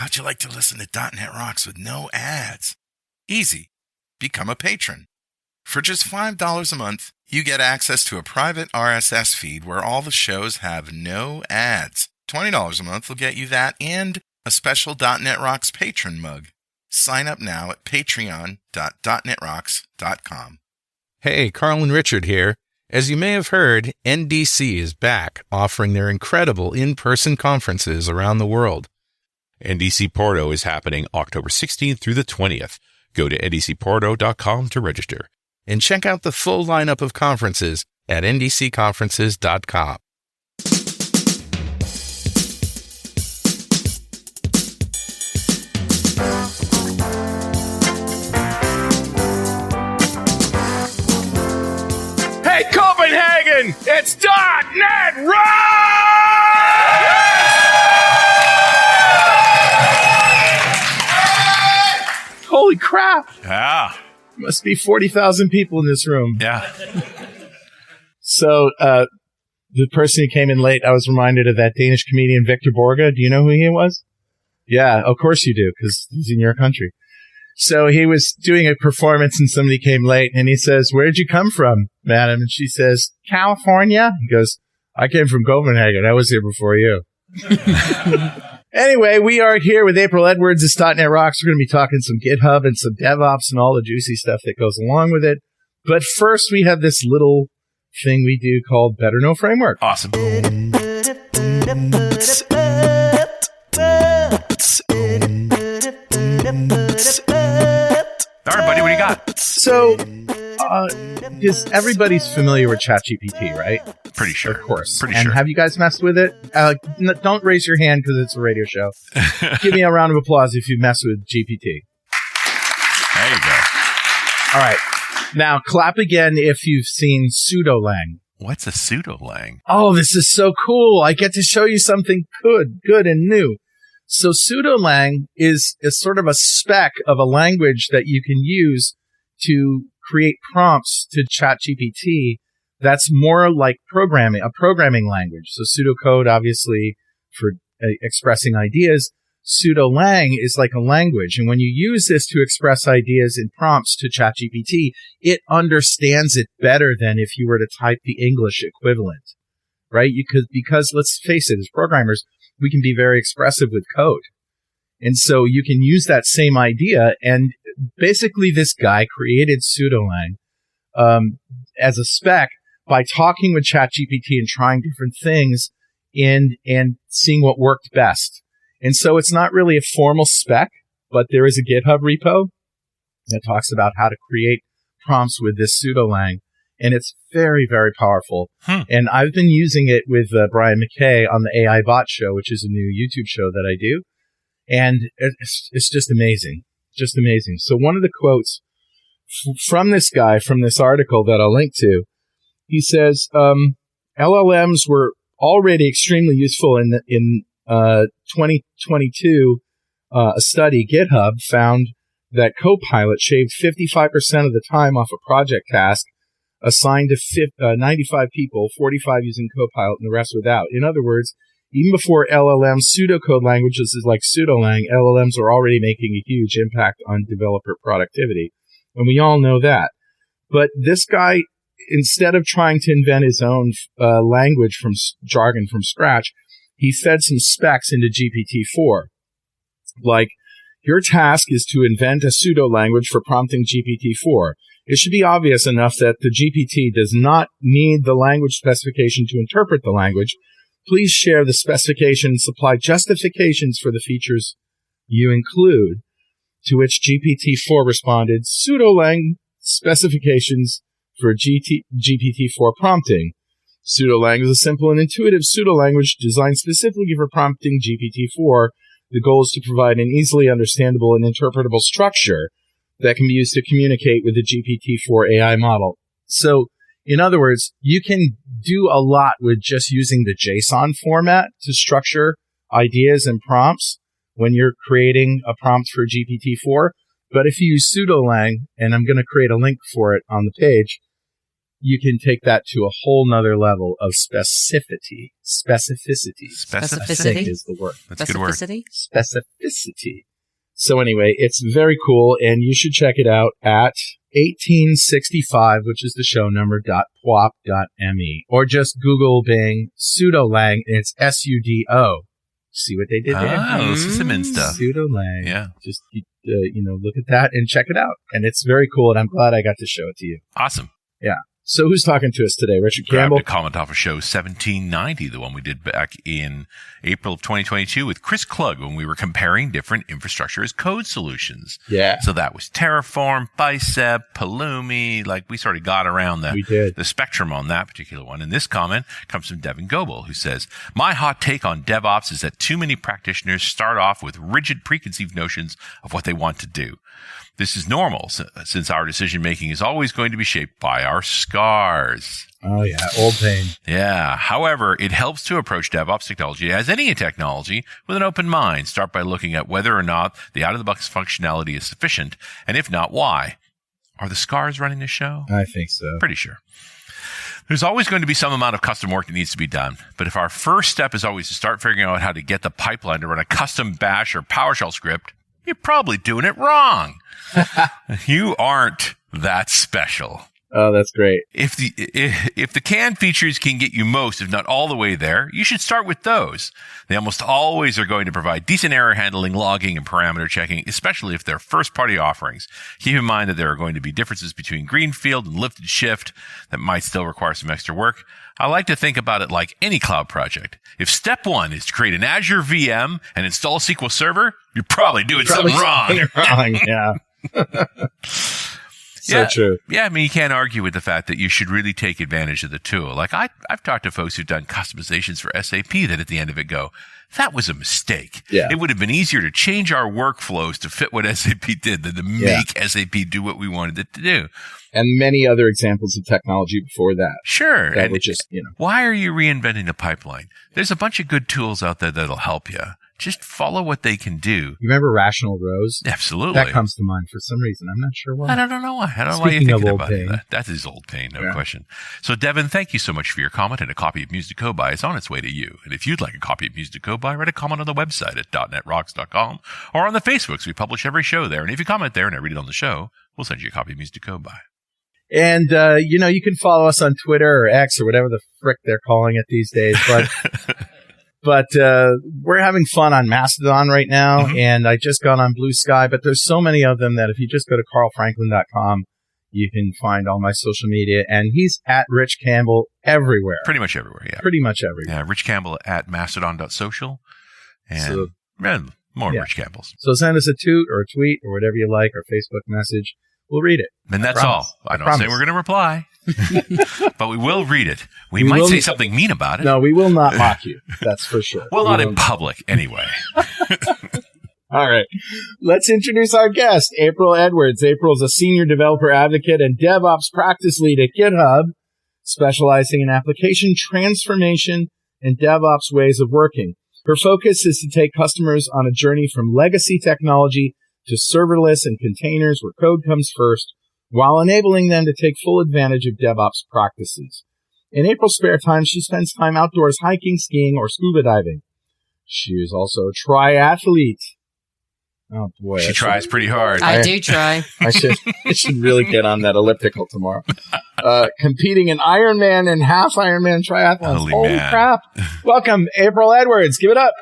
How'd you like to listen to .NET Rocks with no ads? Easy. Become a patron. For just $5 a month, you get access to a private RSS feed where all the shows have no ads. $20 a month will get you that and a special .NET Rocks patron mug. Sign up now at patreon.netrocks.com. Hey, Carl and Richard here. As you may have heard, NDC is back, offering their incredible in-person conferences around the world. NDC Porto is happening October 16th through the 20th. Go to ndcporto.com to register. And check out the full lineup of conferences at ndcconferences.com. Hey, Copenhagen! It's .NET Rocks! Holy crap! Yeah. Must be 40,000 people in this room. Yeah. So, the person who came in late, I was reminded of that Danish comedian Victor Borge. Do you know who he was? Yeah, of course you do, because he's in your country. So he was doing a performance and somebody came late and he says, "Where'd you come from, madam?" And she says, "California." He goes, "I came from Copenhagen. I was here before you." Anyway, we are here with April Edwards. It's .NET Rocks. We're going to be talking some GitHub and some DevOps and all the juicy stuff that goes along with it. But first, we have this little thing we do called Better Know Framework. Awesome. All right, buddy, what do you got? So, everybody's familiar with ChatGPT, right? Pretty sure. Of course. Pretty and sure. have you guys messed with it? Don't raise your hand because it's a radio show. Give me a round of applause if you mess with GPT. There you go. All right. Now, clap again if you've seen pseudolang. What's a pseudolang? Oh, this is so cool. I get to show you something good and new. So pseudolang is sort of a spec of a language that you can use to create prompts to ChatGPT that's more like a programming language. So pseudocode, obviously, for expressing ideas. Pseudolang is like a language. And when you use this to express ideas in prompts to ChatGPT, it understands it better than if you were to type the English equivalent, right? Because let's face it, as programmers, we can be very expressive with code. And so you can use that same idea. And basically, this guy created pseudolang as a spec by talking with ChatGPT and trying different things and seeing what worked best. And so it's not really a formal spec, but there is a GitHub repo that talks about how to create prompts with this pseudolang. And it's very, very powerful. And I've been using it with Brian McKay on the AI Bot Show, which is a new YouTube show that I do. And it's just amazing. Just amazing. So one of the quotes from this guy, from this article that I'll link to, he says, LLMs were already extremely useful in 2022. A study, GitHub, found that Copilot shaved 55% of the time off a project task assigned to 95 people, 45 using Copilot and the rest without. In other words, even before LLM pseudocode languages like pseudolang, LLMs are already making a huge impact on developer productivity. And we all know that. But this guy, instead of trying to invent his own language from jargon from scratch, he fed some specs into GPT-4. Like, your task is to invent a pseudo language for prompting GPT-4. It should be obvious enough that the GPT does not need the language specification to interpret the language. Please share the specification and supply justifications for the features you include. To which GPT-4 responded, pseudolang specifications for GPT-4 prompting. Pseudolang is a simple and intuitive pseudo-language designed specifically for prompting GPT-4. The goal is to provide an easily understandable and interpretable structure that can be used to communicate with the GPT-4 AI model. So, in other words, you can do a lot with just using the JSON format to structure ideas and prompts when you're creating a prompt for GPT-4. But if you use pseudolang, and I'm going to create a link for it on the page, you can take that to a whole nother level of specificity. Specificity is the word. That's a good word. Specificity. So anyway, it's very cool, and you should check it out at 1865, which is the show number, .pwop.me, or just Google Bing sudolang, and it's SUDO. See what they did there? Oh, this is some in stuff. Sudolang. Yeah. Just, look at that and check it out. And it's very cool, and I'm glad I got to show it to you. Awesome. Yeah. So who's talking to us today? Richard Grabbed Campbell? a comment off of show 1790, the one we did back in April of 2022 with Chris Klug when we were comparing different infrastructure as code solutions. Yeah. So that was Terraform, Bicep, Pulumi. Like we sort of got around the spectrum on that particular one. And this comment comes from Devin Goebel, who says, my hot take on DevOps is that too many practitioners start off with rigid preconceived notions of what they want to do. This is normal since our decision-making is always going to be shaped by our scars. Oh, yeah. Old pain. Yeah. However, it helps to approach DevOps technology as any technology with an open mind. Start by looking at whether or not the out-of-the-box functionality is sufficient, and if not, why. Are the scars running the show? I think so. Pretty sure. There's always going to be some amount of custom work that needs to be done. But if our first step is always to start figuring out how to get the pipeline to run a custom bash or PowerShell script, you're probably doing it wrong. You aren't that special. Oh, that's great. If the canned features can get you most, if not all the way there, you should start with those. They almost always are going to provide decent error handling, logging, and parameter checking, especially if they're first-party offerings. Keep in mind that there are going to be differences between greenfield and lift and shift that might still require some extra work. I like to think about it like any cloud project. If step one is to create an Azure VM and install a SQL Server, you're probably doing something wrong. Yeah. So true. Yeah, I mean, you can't argue with the fact that you should really take advantage of the tool. Like, I've talked to folks who've done customizations for SAP that at the end of it go, that was a mistake. Yeah. It would have been easier to change our workflows to fit what SAP did than to make SAP do what we wanted it to do. And many other examples of technology before that. Sure. That were just, Why are you reinventing the pipeline? There's a bunch of good tools out there that'll help you. Just follow what they can do. You remember Rational Rows? Absolutely. That comes to mind for some reason. I'm not sure why. I don't know why. I don't know why you're thinking about that. That is old pain, no question. So, Devin, thank you so much for your comment, and a copy of Music to Code By is on its way to you. And if you'd like a copy of Music to Code By, write a comment on the website at .netrocks.com or on the Facebooks. We publish every show there. And if you comment there and I read it on the show, we'll send you a copy of Music to Code By. And, you can follow us on Twitter or X or whatever the frick they're calling it these days. But But we're having fun on Mastodon right now, and I just got on Blue Sky, but there's so many of them that if you just go to carlfranklin.com, you can find all my social media, and he's at Rich Campbell everywhere. Pretty much everywhere, yeah. Pretty much everywhere. Yeah, Rich Campbell at mastodon.social, and more Rich Campbells. So send us a toot or a tweet or whatever you like, or Facebook message. We'll read it. And that's all. I don't say we're going to reply, but we will read it. We might say something mean about it. No, we will not mock you. That's for sure. Well, not in public, anyway. All right. Let's introduce our guest, April Edwards. April's a senior developer advocate and DevOps practice lead at GitHub, specializing in application transformation and DevOps ways of working. Her focus is to take customers on a journey from legacy technology to serverless and containers where code comes first, while enabling them to take full advantage of DevOps practices. In April's spare time, she spends time outdoors hiking, skiing, or scuba diving. She is also a triathlete. Oh, boy. She tries pretty hard. I do try. I should really get on that elliptical tomorrow. Competing in Ironman and half Ironman triathlons. Holy crap. Welcome, April Edwards. Give it up.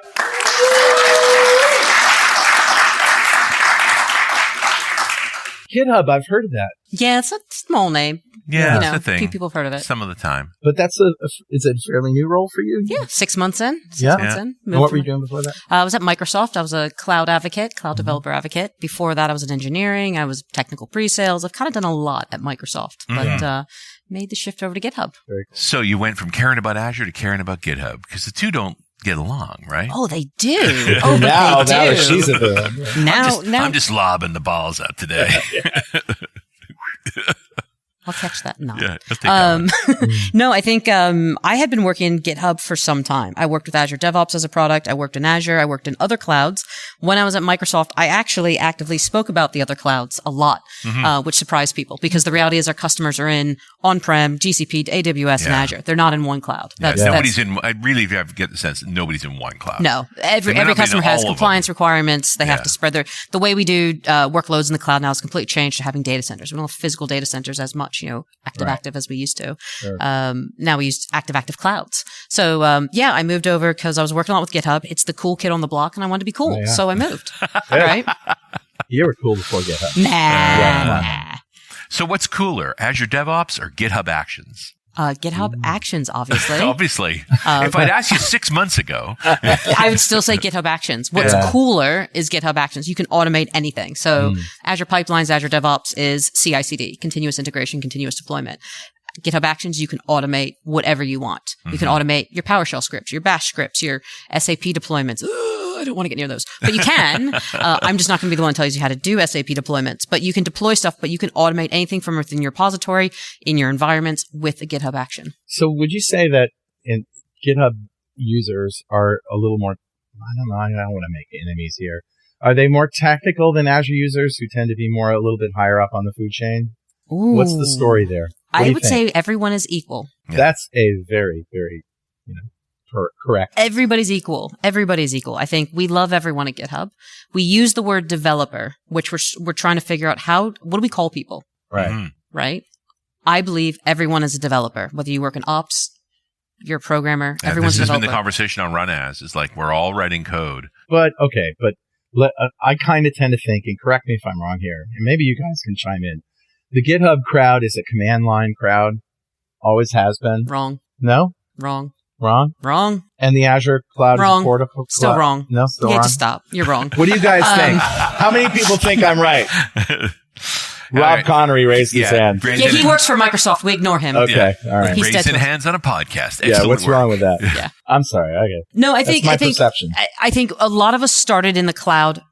GitHub, I've heard of that. Yeah, it's a small name. Yeah, that's the thing. A few people have heard of it. Some of the time. But is it a fairly new role for you? Yeah, 6 months in. And what were you doing before that? I was at Microsoft. I was a cloud advocate, cloud developer advocate. Before that, I was in engineering. I was technical pre-sales. I've kind of done a lot at Microsoft, but made the shift over to GitHub. Very cool. So you went from caring about Azure to caring about GitHub, because the two don't get along, right? Oh, they do. Oh, now they do. She's a villain. Now, I'm just lobbing the balls out today. I'll catch that. No. Yeah, let's take that one. No, I think I had been working in GitHub for some time. I worked with Azure DevOps as a product. I worked in Azure. I worked in other clouds. When I was at Microsoft, I actually actively spoke about the other clouds a lot, which surprised people because the reality is our customers are in on-prem, GCP, AWS, and Azure. They're not in one cloud. Nobody's in. I really have to get the sense that nobody's in one cloud. No, every customer has compliance requirements. They have to spread the way we do workloads in the cloud now is completely changed to having data centers. We don't have physical data centers as much, active as we used to. Sure. Now we use active clouds. So, I moved over because I was working a lot with GitHub. It's the cool kid on the block and I wanted to be cool. So I moved. Right? You were cool before GitHub. Nah. So what's cooler, Azure DevOps or GitHub Actions? GitHub Actions, obviously. Obviously. If I'd asked you 6 months ago. I would still say GitHub Actions. What's cooler is GitHub Actions. You can automate anything. So Azure Pipelines, Azure DevOps is CI/CD, continuous integration, continuous deployment. GitHub Actions, you can automate whatever you want. You can automate your PowerShell scripts, your Bash scripts, your SAP deployments. I don't want to get near those, but you can. I'm just not going to be the one to tell you how to do SAP deployments, but you can deploy stuff, but you can automate anything from within your repository, in your environments with a GitHub action. So would you say that in GitHub users are a little more, I don't want to make enemies here. Are they more tactical than Azure users who tend to be a little bit higher up on the food chain? Ooh. What's the story there? I would say everyone is equal. Yeah. That's a very, very, correct. Everybody's equal. Everybody's equal. I think we love everyone at GitHub. We use the word developer, which we're trying to figure out what do we call people? Right. Right. I believe everyone is a developer, whether you work in ops, you're a programmer, everyone's a developer. This has been the conversation on Run As. It's like we're all writing code. But I kind of tend to think, and correct me if I'm wrong here, and maybe you guys can chime in. The GitHub crowd is a command line crowd. Always has been. Wrong. No? Wrong. Wrong? Wrong. And the Azure cloud wrong. is a portable Still cloud? wrong. No, still you wrong? have to stop. You're wrong. What do you guys think? How many people think I'm right? Rob Connery raised his hand. Yeah, he works for Microsoft. We ignore him. Okay, all right. He's Raising hands on a podcast. Excellent Yeah, what's work. wrong with that? Yeah. I'm sorry. Okay. No, I That's think perception. I think a lot of us started in the cloud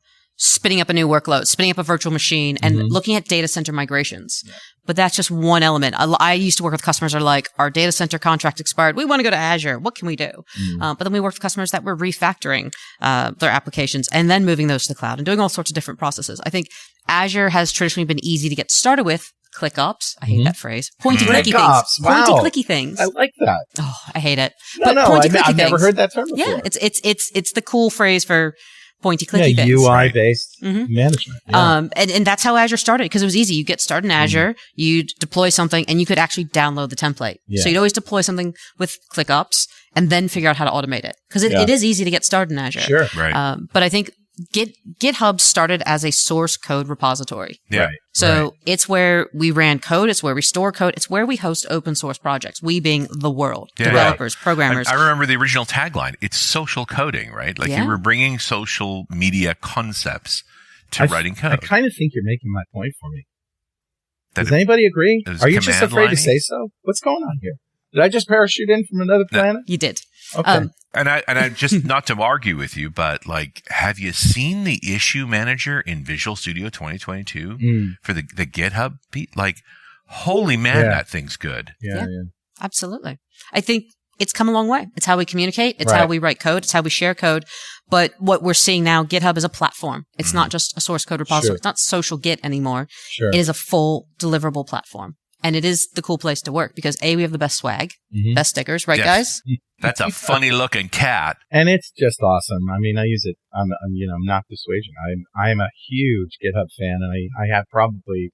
spinning up a new workload, spinning up a virtual machine and looking at data center migrations. Yeah. But that's just one element. I used to work with customers that are like, our data center contract expired. We want to go to Azure. What can we do? But then we worked with customers that were refactoring their applications and then moving those to the cloud and doing all sorts of different processes. I think Azure has traditionally been easy to get started with. ClickOps. I hate that phrase. Pointy clicky things. Wow. Pointy clicky things. I like that. Oh, I hate it. I've never heard that term before. Yeah, it's the cool phrase for pointy clicky things. UI based management. Yeah. And that's how Azure started because it was easy. You get started in Azure, you'd deploy something and you could actually download the template. Yeah. So you'd always deploy something with ClickOps and then figure out how to automate it because it is easy to get started in Azure. Sure. Right. But I think GitHub started as a source code repository. Yeah. Right. So it's where we ran code. It's where we store code. It's where we host open source projects. We being the world, developers, programmers. I remember the original tagline. It's social coding, right? Like you were bringing social media concepts to writing code. I kind of think you're making my point for me. Does anybody agree? Are you just afraid to say so? What's going on here? Did I just parachute in from another planet? You did. Okay. And I just not to argue with you, but like, have you seen the issue manager in Visual Studio 2022 for the GitHub beat? Like, holy man, that thing's good. Yeah. Absolutely. I think it's come a long way. It's how we communicate. It's how we write code. It's how we share code. But what we're seeing now, GitHub is a platform. It's not just a source code repository. It's not social Git anymore. Sure. It is a full deliverable platform. And it is the cool place to work because we have the best swag, best stickers, right, guys? That's a funny looking cat. And it's just awesome. I mean, I use it. I'm not dissuasion. I'm a huge GitHub fan, and I have probably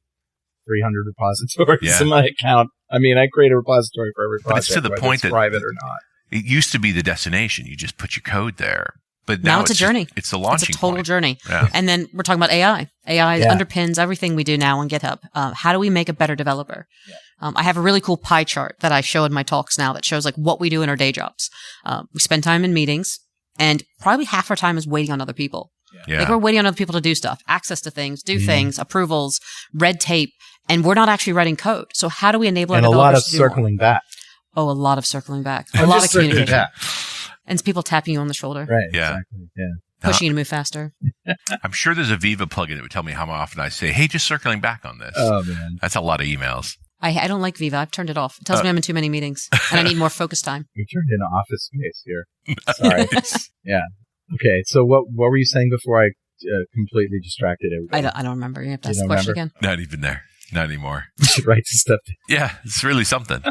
300 repositories in my account. I mean, I create a repository for every project, but it's to the point that private or not. It used to be the destination. You just put your code there. But now it's a journey. It's the launching It's a total point. journey. Yeah. And then we're talking about AI. AI underpins everything we do now on GitHub. How do we make a better developer? Yeah. I have a really cool pie chart that I show in my talks now that shows like what we do in our day jobs. We spend time in meetings and probably half our time is waiting on other people. Yeah. Like we're waiting on other people to do stuff, access to things, do things, approvals, red tape, and we're not actually writing code. So how do we enable our developers to do And a lot of circling back. Oh, a lot of circling back. A lot of communication. And it's people tapping you on the shoulder. Right. Yeah. Exactly. Yeah. Pushing you to move faster. I'm sure there's a Viva plugin that would tell me how often I say, hey, just circling back on this. Oh, man. That's a lot of emails. I don't like Viva. I've turned it off. It tells me I'm in too many meetings and I need more focus time. We turned into office space here. Sorry. Yeah. Okay. So what were you saying before I completely distracted everybody? I don't remember. You have to ask the question again. Not even there. Not anymore. You should write some stuff down. Yeah, it's really something.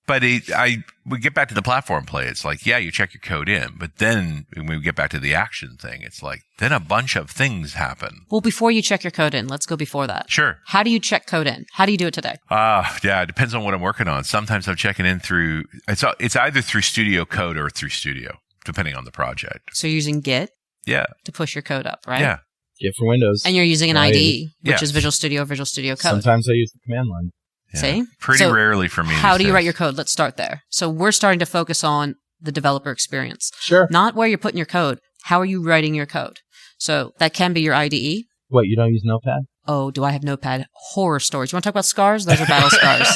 But we get back to the platform play. It's like, yeah, you check your code in, but then when we get back to the action thing, it's like, then a bunch of things happen. Well, before you check your code in, let's go before that. Sure. How do you check code in? How do you do it today? Yeah, it depends on what I'm working on. Sometimes I'm checking in through, it's either through Studio Code or through Studio, depending on the project. So you're using Git Yeah. to push your code up, right? Yeah. Git for Windows. And you're using an IDE, which Yeah. is Visual Studio Code. Sometimes I use the command line. Yeah. See? Pretty So rarely for me. How these do you days. write your code? Let's start there. So we're starting to focus on the developer experience, Sure. not where you're putting your code. How are you writing your code? So that can be your IDE. What, you don't use Notepad? Oh, do I have Notepad? Horror stories. You want to talk about scars? Those are battle scars.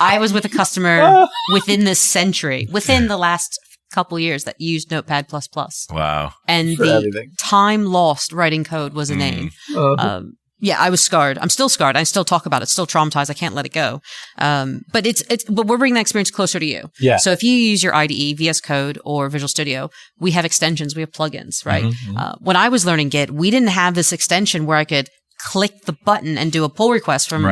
I was with a customer within this century, within the last couple years that used Notepad++. Wow. And For the everything. time lost writing code was a name. Yeah, I was scarred. I'm still scarred. I still talk about it. Still traumatized. I can't let it go. But but we're bringing that experience closer to you. Yeah. So if you use your IDE, VS Code, or Visual Studio, we have extensions. We have plugins, right? When I was learning Git, we didn't have this extension where I could click the button and do a pull request from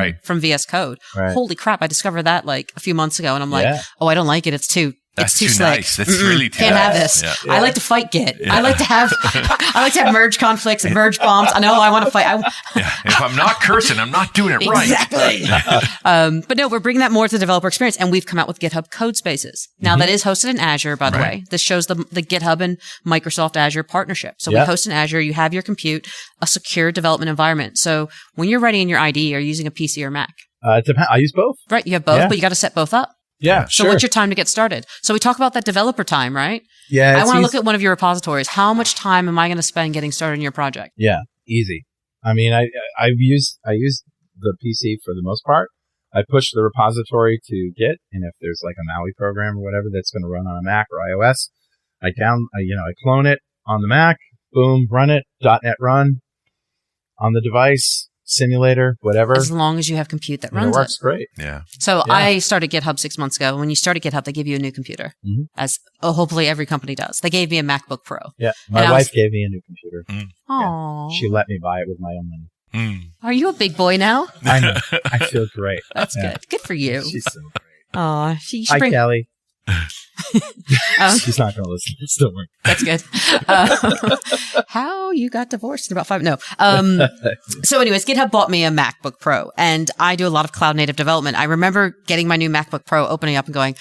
VS Code. Right. Holy crap. I discovered that like a few months ago and I'm like, oh, I don't like it. It's too Too slick. nice. That's really too Can't have nice. this. Yeah. I like to fight Git. I like to have merge conflicts and merge bombs. I know I want to fight. Yeah. If I'm not cursing, I'm not doing it right. Exactly. But no, we're bringing that more to the developer experience, and we've come out with GitHub Code Spaces. Now that is hosted in Azure, by the way. This shows the GitHub and Microsoft Azure partnership. So we host in Azure. You have your compute, a secure development environment. So when you're writing in your IDE, are you using a PC or Mac? It depends. I use both. Right. You have both, Yeah. but you got to set both up. Yeah, So sure. what's your time to get started? So we talk about that developer time, right? Yeah, I want to look at one of your repositories. How much time am I going to spend getting started in your project? Yeah, easy. I mean, I use the PC for the most part. I push the repository to Git, and if there's like a Maui program or whatever that's going to run on a Mac or iOS, I clone it on the Mac, boom, run it, .NET run on the device, simulator, whatever. As long as you have compute that runs it works great. Yeah. So I started GitHub 6 months ago. When you start at GitHub, they give you a new computer, as hopefully every company does. They gave me a MacBook Pro. Yeah, my wife gave me a new computer. Aww. She let me buy it with my own money. Are you a big boy now? I know. I feel great. That's good. Good for you. She's so great. Aw, Hi, Kelly. She's not going to listen. Don't worry. That's good. How you got divorced in about 5? No. So anyways, GitHub bought me a MacBook Pro and I do a lot of cloud native development. I remember getting my new MacBook Pro, opening up and going,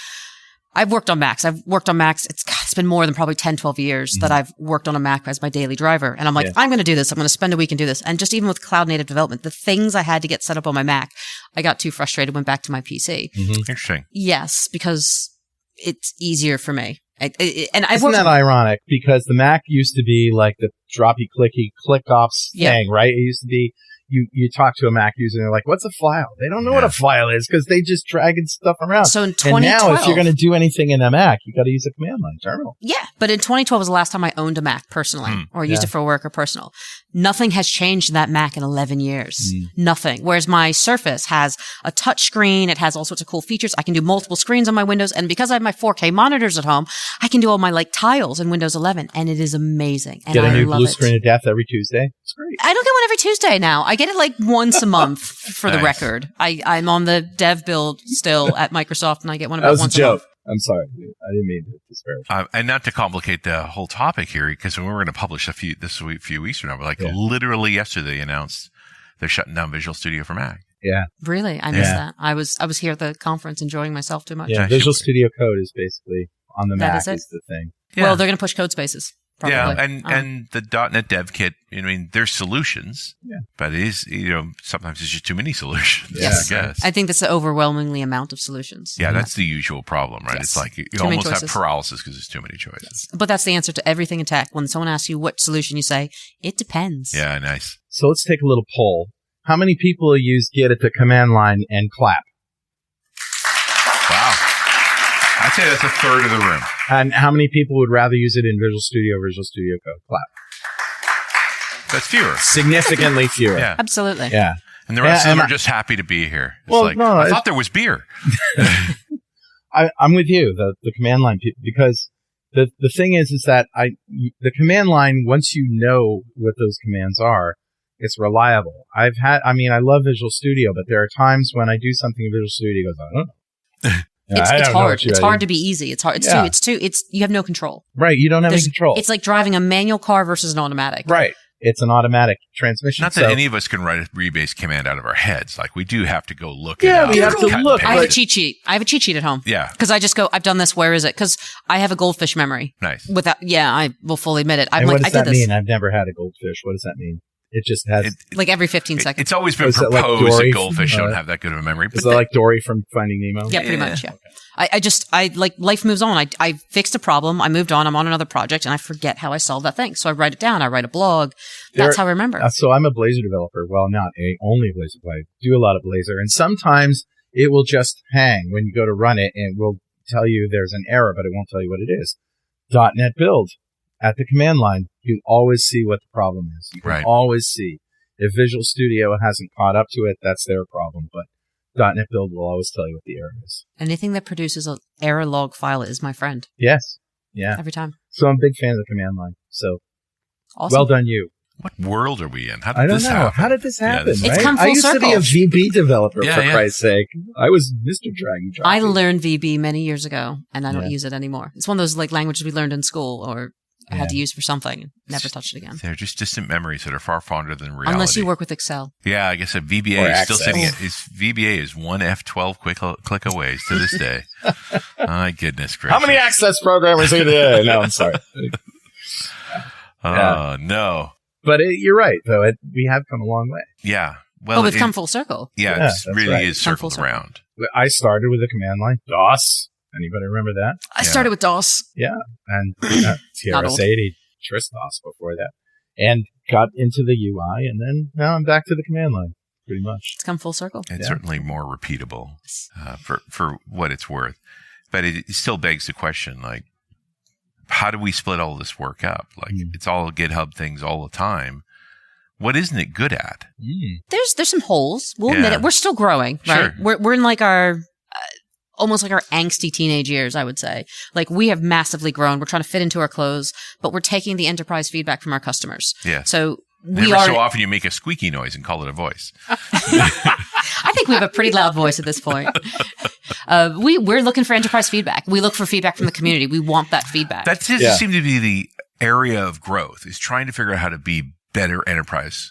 I've worked on Macs. It's been more than probably 10, 12 years that I've worked on a Mac as my daily driver. And I'm like, I'm going to do this. I'm going to spend a week and do this. And just even with cloud native development, the things I had to get set up on my Mac, I got too frustrated, went back to my PC. Interesting. Yes, because it's easier for me. Isn't that ironic? Because the Mac used to be like the droppy, clicky, click-offs thing, right? It used to be, you talk to a Mac user and they're like, what's a file? They don't know what a file is because they just dragging stuff around. So in 2012. And now if you're going to do anything in a Mac, you got to use a command line terminal. Yeah, but in 2012 was the last time I owned a Mac personally or used it for work or personal. Nothing has changed in that Mac in 11 years. Nothing. Whereas my Surface has a touch screen. It has all sorts of cool features. I can do multiple screens on my Windows. And because I have my 4K monitors at home, I can do all my like tiles in Windows 11. And it is amazing. And Get a new love blue it. screen of death every Tuesday. It's great. I don't get one every Tuesday now. I get it like once a month for the record. I'm on the dev build still at Microsoft and I get one about once a month. I'm sorry. I didn't mean to disparage. And not to complicate the whole topic here, because when we were going to publish a few weeks from now, but literally yesterday announced they're shutting down Visual Studio for Mac. Yeah. Really? I missed that. I was here at the conference enjoying myself too much. Yeah, Visual Studio Code is basically on the Mac is the thing. Yeah. Well, they're going to push code spaces. Probably. Yeah, and the .NET Dev Kit, I mean, there's solutions, but it is, sometimes it's just too many solutions, I guess. I think that's the overwhelmingly amount of solutions. Yeah, that's the usual problem, right? Yes. It's like you almost have paralysis because there's too many choices. Yes. But that's the answer to everything in tech. When someone asks you what solution, you say, it depends. Yeah, nice. So let's take a little poll. How many people use Git at the command line and clap? Wow. I'd say that's a third of the room. And how many people would rather use it in Visual Studio Code? Clap. That's fewer. Significantly fewer. Yeah. Absolutely. Yeah. And the rest of them are just happy to be here. It's Well, like, no, I thought there was beer. I'm with you, the command line people, because the thing is that the command line, once you know what those commands are, it's reliable. I love Visual Studio, but there are times when I do something in Visual Studio, it goes, I don't know. It's hard. It's hard to be easy. It's hard. You have no control. Right. You don't have any control. It's like driving a manual car versus an automatic. Right. It's an automatic transmission. Not that any of us can write a rebase command out of our heads. Like, we do have to go look Yeah, it up. we have to look. I have a cheat sheet. at home. Yeah. Because I just go, I've done this. Where is it? Because I have a goldfish memory. Nice. I will fully admit it. What does that mean? I've never had a goldfish. What does that mean? It just has like every 15 seconds. It's always been proposed that goldfish don't have that good of a memory. Is it like Dory from Finding Nemo? Yeah, pretty much. Yeah. I like life moves on. I fixed a problem. I moved on. I'm on another project, and I forget how I solved that thing. So I write it down. I write a blog. That's how I remember. So I'm a Blazor developer. Well, not only a Blazor, but I do a lot of Blazor, and sometimes it will just hang when you go to run it, and it will tell you there's an error, but it won't tell you what it is. .NET Build at the command line, you always see what the problem is. You can always see. If Visual Studio hasn't caught up to it, that's their problem. But .NET Build will always tell you what the error is. Anything that produces an error log file is my friend. Yes. Yeah. Every time. So I'm a big fan of the command line. So awesome. Well done, you. What world are we in? How I did don't this know. happen? How did this happen? It's come full I used circle. to be a VB developer, for Christ's sake. I was Mr. Draggy. I learned VB many years ago, and I don't use it anymore. It's one of those like languages we learned in school or I had to use for something. Never touched it again. They're just distant memories that are far fonder than reality. Unless you work with Excel. Yeah, I guess a VBA is still sitting at VBA is one F12 click away to this day. My goodness gracious. How many Access programmers are there? No, I'm sorry. No. But you're right, though. We have come a long way. Yeah. Well, we've come full circle. Yeah, it really is circled around. I started with a command line. DOS. Anybody remember that? I started with DOS. Yeah. And TRS-80, TRIS-DOS before that. And got into the UI, and then now I'm back to the command line, pretty much. It's come full circle. It's certainly more repeatable for what it's worth. But it still begs the question, like, how do we split all this work up? Like, it's all GitHub things all the time. What isn't it good at? There's some holes. We'll admit it. We're still growing, right? Sure. We're in like our almost like our angsty teenage years, I would say. Like, we have massively grown. We're trying to fit into our clothes, but we're taking the enterprise feedback from our customers. Yeah. So so often you make a squeaky noise and call it a voice. I think we have a pretty loud voice at this point. We're looking for enterprise feedback. We look for feedback from the community. We want that feedback. That seems to be the area of growth, is trying to figure out how to be better enterprise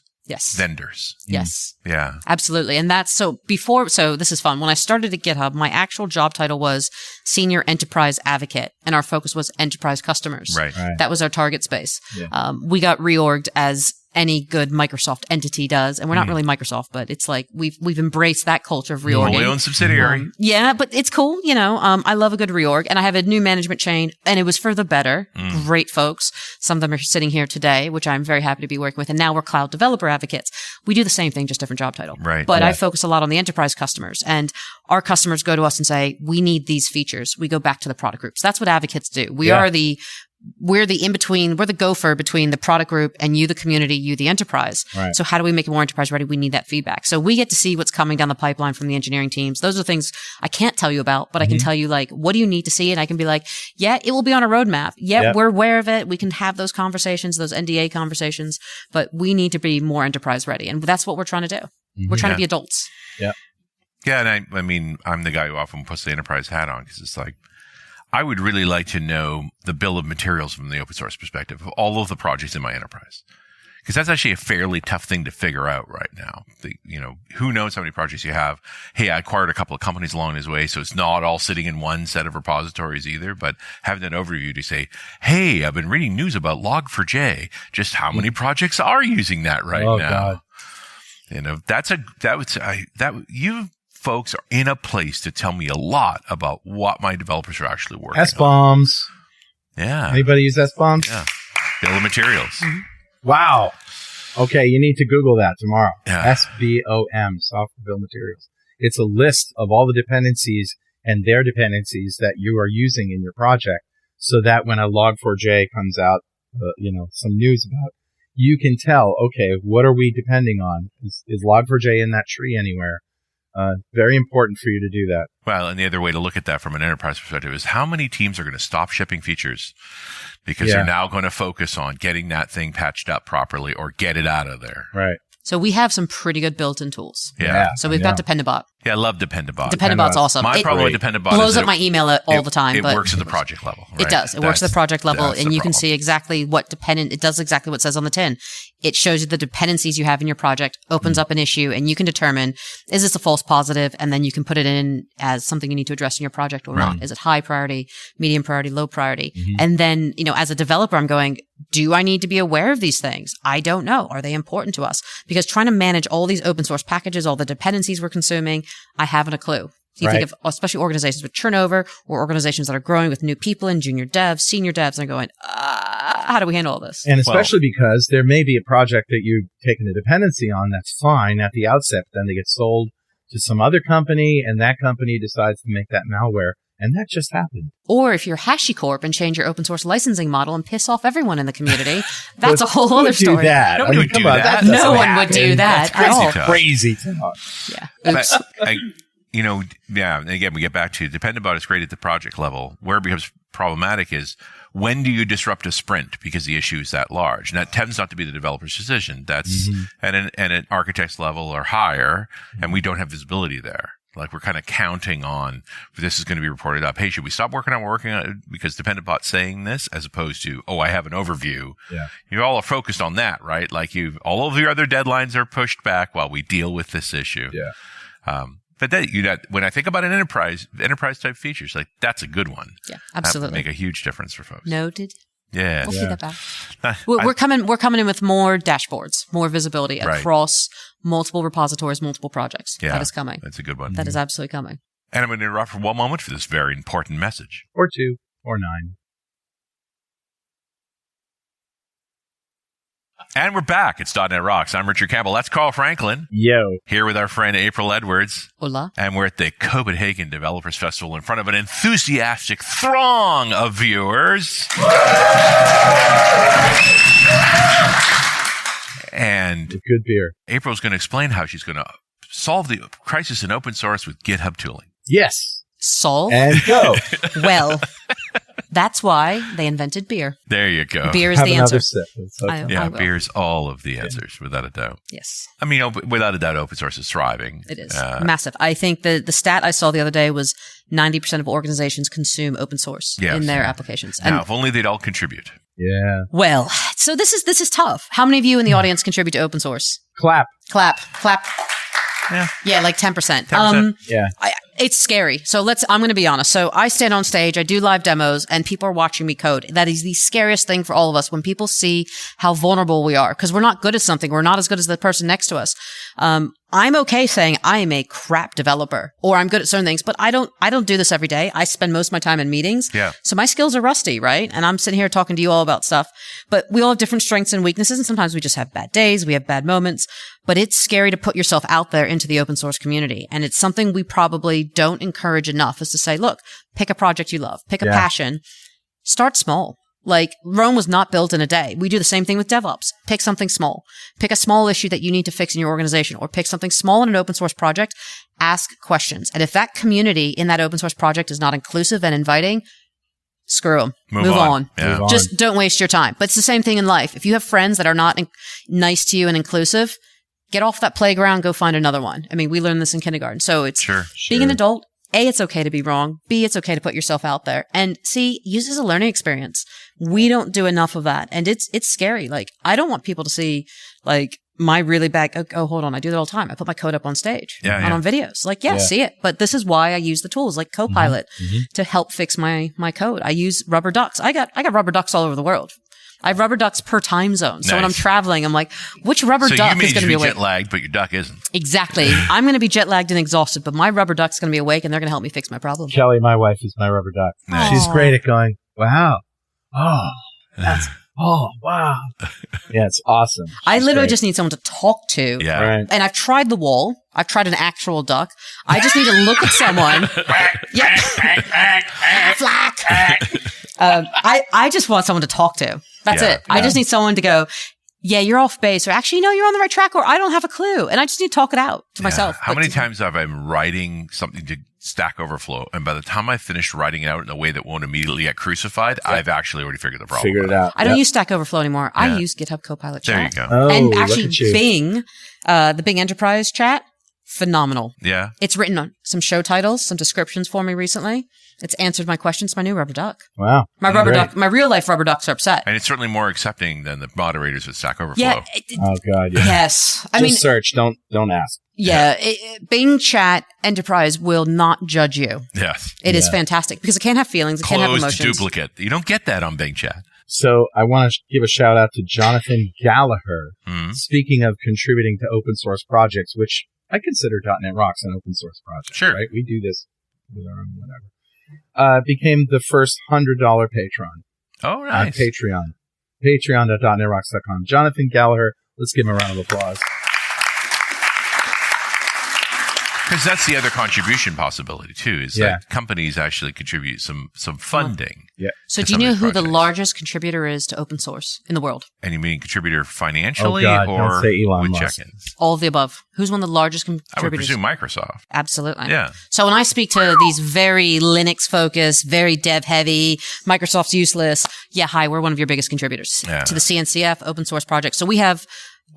vendors. Yes. Yeah. Absolutely. And that's so this is fun. When I started at GitHub, my actual job title was Senior Enterprise Advocate, and our focus was enterprise customers. Right. That was our target space. Yeah. We got reorged as any good Microsoft entity does. And we're not really Microsoft, but it's like we've embraced that culture of reorging. Wholly owned subsidiary. Yeah, but it's cool. You know, I love a good reorg, and I have a new management chain, and it was for the better. Great folks. Some of them are sitting here today, which I'm very happy to be working with. And now we're cloud developer advocates. We do the same thing, just different job title. Right. But I focus a lot on the enterprise customers, and our customers go to us and say, we need these features. We go back to the product groups. That's what advocates do. We're the in-between, we're the gopher between the product group and you, the community, you, the enterprise. Right. So how do we make it more enterprise ready? We need that feedback. So we get to see what's coming down the pipeline from the engineering teams. Those are things I can't tell you about, but I can tell you, like, what do you need to see? And I can be like, yeah, it will be on a roadmap. Yeah, we're aware of it. We can have those conversations, those NDA conversations, but we need to be more enterprise ready. And that's what we're trying to do. We're trying to be adults. Yeah. Yeah. And I mean, I'm the guy who often puts the enterprise hat on, because it's like, I would really like to know the bill of materials from the open source perspective of all of the projects in my enterprise, because that's actually a fairly tough thing to figure out right now. Who knows how many projects you have? Hey, I acquired a couple of companies along his way, so it's not all sitting in one set of repositories either, but having that overview to say, hey, I've been reading news about Log4j. Just how many projects are using that right now? God. You folks are in a place to tell me a lot about what my developers are actually working on. S-bombs. Yeah. Anybody use S-bombs? Yeah. Bill of materials. Wow. Okay, you need to Google that tomorrow. Yeah. S-B-O-M, software bill of materials. It's a list of all the dependencies and their dependencies that you are using in your project, so that when a Log4j comes out, some news about, you can tell, okay, what are we depending on? Is Log4j in that tree anywhere? Very important for you to do that. Well, and the other way to look at that from an enterprise perspective is how many teams are going to stop shipping features because they're now going to focus on getting that thing patched up properly or get it out of there. Right. So we have some pretty good built-in tools. Yeah. So we've got Dependabot. Yeah, I love Dependabot. Dependabot's awesome. My problem with Dependabot blows is up my email all the time. It but works at the project level. Right? It does. It works at the project level, that's and the you can problem. see exactly what dependent. It does exactly what it says on the tin. It shows you the dependencies you have in your project, opens up an issue, and you can determine, is this a false positive? And then you can put it in as something you need to address in your project or not. Is it high priority, medium priority, low priority? And then, as a developer, I'm going, do I need to be aware of these things? I don't know. Are they important to us? Because trying to manage all these open source packages, all the dependencies we're consuming, I haven't a clue. So you think of especially organizations with turnover or organizations that are growing with new people and junior devs, senior devs, and they're going, how do we handle all this? And especially because there may be a project that you've taken a dependency on that's fine at the outset, but then they get sold to some other company, and that company decides to make that malware. And that just happened. Or if you're HashiCorp and change your open source licensing model and piss off everyone in the community, that's a whole other story. Do that. Nobody would do that. No one would do that at all. Crazy talk. Yeah. Oops. And again, we get back to Dependabot is great at the project level. Where it becomes problematic is when do you disrupt a sprint because the issue is that large? And that tends not to be the developer's decision. That's at an architect's level or higher, and we don't have visibility there. Like we're kind of counting on this is going to be reported up. Hey, should we stop working on it because Dependabot's saying this as opposed to, I have an overview. Yeah. You all are focused on that, right? Like all of your other deadlines are pushed back while we deal with this issue. Yeah. But when I think about an enterprise type features, like that's a good one. Yeah, absolutely. That would make a huge difference for folks. Noted. Yeah. We'll see that back. We're coming in with more dashboards, more visibility across multiple repositories, multiple projects. Yeah. That is coming. That's a good one. That is absolutely coming. And I'm going to interrupt for one moment for this very important message. Or 2, or 9. And we're back. It's .NET Rocks. I'm Richard Campbell. That's Carl Franklin. Yo. Here with our friend April Edwards. Hola. And we're at the Copenhagen Developers Festival in front of an enthusiastic throng of viewers. And good beer. April's going to explain how she's going to solve the crisis in open source with GitHub tooling. Yes. Solve? And go. Well, that's why they invented beer. There you go. Beer is Have the another answer. Sip. I beer's all of the answers, without a doubt. Yes. I mean, without a doubt, open source is thriving. It is massive. I think the stat I saw the other day was 90% of organizations consume open source in their applications. Now, if only they'd all contribute. Yeah. Well, so this is tough. How many of you in the audience contribute to open source? Clap. Yeah, like 10%. 10%. Yeah. It's scary. So I'm going to be honest. So I stand on stage, I do live demos, and people are watching me code. That is the scariest thing for all of us when people see how vulnerable we are because we're not good at something. We're not as good as the person next to us. I'm okay saying I am a crap developer or I'm good at certain things, but I don't do this every day. I spend most of my time in meetings. Yeah. So my skills are rusty, right? And I'm sitting here talking to you all about stuff, but we all have different strengths and weaknesses. And sometimes we just have bad days. We have bad moments, but it's scary to put yourself out there into the open source community. And it's something we probably don't encourage enough is to say, look, pick a project you love, pick a passion, start small. Like Rome was not built in a day. We do the same thing with DevOps. Pick something small. Pick a small issue that you need to fix in your organization or pick something small in an open source project. Ask questions. And if that community in that open source project is not inclusive and inviting, screw them. Move on. Yeah. Move on. Just don't waste your time. But it's the same thing in life. If you have friends that are not nice to you and inclusive, get off that playground, go find another one. I mean, we learned this in kindergarten. So it's being an adult. A, it's okay to be wrong. B, it's okay to put yourself out there. And C, use it as a learning experience. We don't do enough of that. And it's scary. Like, I don't want people to see, like, my really bad, hold on. I do that all the time. I put my code up on stage and on videos. Like, see it. But this is why I use the tools like Copilot to help fix my code. I use rubber ducks. I got rubber ducks all over the world. I have rubber ducks per time zone. So when I'm traveling, I'm like, which rubber duck is going to be awake? jet lagged, but your duck isn't. Exactly. I'm going to be jet lagged and exhausted, but my rubber duck's going to be awake and they're going to help me fix my problem. Kelly, my wife, is my rubber duck. Nice. She's great at going, wow. Wow. Yeah, it's awesome. I literally just need someone to talk to. Yeah. Right. And I've tried the wall. I've tried an actual duck. I just need to look at someone. Flack. I just want someone to talk to. That's it. I just need someone to go, yeah, you're off base, or actually, no, you're on the right track, or I don't have a clue, and I just need to talk it out to myself. How many times have I been writing something to Stack Overflow, and by the time I finished writing it out in a way that won't immediately get crucified, I've actually already figured the problem Figured it out. I don't use Stack Overflow anymore. I use GitHub Copilot There Chat. you go. Oh, And actually, look at you. Bing, the Bing Enterprise Chat, phenomenal. Yeah. It's written on some show titles, some descriptions for me recently. It's answered my questions. My new rubber duck. Wow. My rubber duck. My real life rubber ducks are upset. And it's certainly more accepting than the moderators with Stack Overflow. Yeah. Oh God. Yeah. Yes. I Just mean, search. Don't ask. yeah. Bing Chat Enterprise will not judge you. Yes. It is fantastic because it can't have feelings. It can't have Closed emotions. duplicate. You don't get that on Bing Chat. So I want to give a shout out to Jonathan Gallagher. Mhm. Speaking of contributing to open source projects, which I consider .NET Rocks an open source project. Sure. Right? We do this with our own whatever. Became the first $100 patron Oh, on nice. Patreon. Patreon.netrocks.com. Jonathan Gallagher. Let's give him a round of applause. Because that's the other contribution possibility, too, is Yeah. that companies actually contribute some funding. So to do you some of know these who the projects. largest contributor is to open source in the world? And you mean contributor financially Oh, God, or don't say Elon with Musk. check-ins? All of the above. Who's one of the largest I would contributors? presume Microsoft. Absolutely. Yeah. So when I speak to these very Linux focused, very dev heavy, Microsoft's useless. Yeah, hi, we're one of your biggest contributors Yeah. to the CNCF open source project. So we have,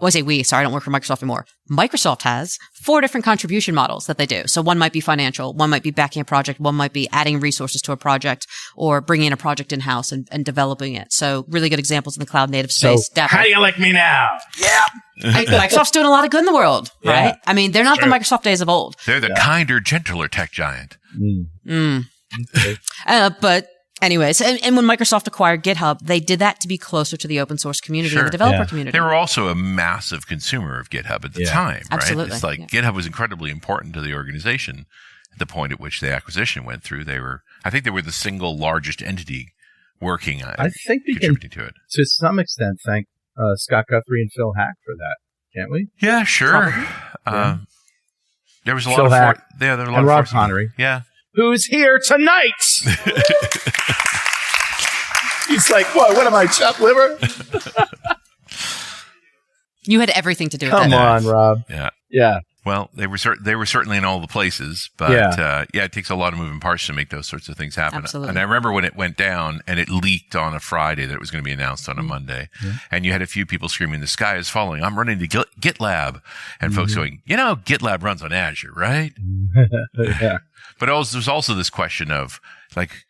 well, I say we, sorry, I don't work for Microsoft anymore. Microsoft has 4 different contribution models that they do. So one might be financial, one might be backing a project, one might be adding resources to a project or bringing a project in-house and developing it. So really good examples in the cloud native space. So how do you like me now? Microsoft's doing a lot of good in the world, right? Yeah. I mean, they're not the Microsoft days of old. They're the kinder, gentler tech giant. But anyways, and when Microsoft acquired GitHub, they did that to be closer to the open source community and the developer community. They were also a massive consumer of GitHub at the time, right? Absolutely. It's like GitHub was incredibly important to the organization at the point at which the acquisition went through. I think they were the single largest entity working on I think we can, contributing to it. to some extent, thank Scott Guthrie and Phil Hack for that. Can't we? Yeah, sure. Yeah. There was a Phil lot of Hack there were a lot and of Rob forces. Connery. Yeah. Who's here tonight? He's like, what am I, chopped liver? You had everything to do with Come that. on, Rob. Yeah. Yeah. Well, they were certainly in all the places, but it takes a lot of moving parts to make those sorts of things happen. Absolutely. And I remember when it went down and it leaked on a Friday that it was going to be announced on a Monday, and you had a few people screaming, "The sky is falling! I'm running to GitLab," and folks going, GitLab runs on Azure, right? Yeah. But there's also this question of like,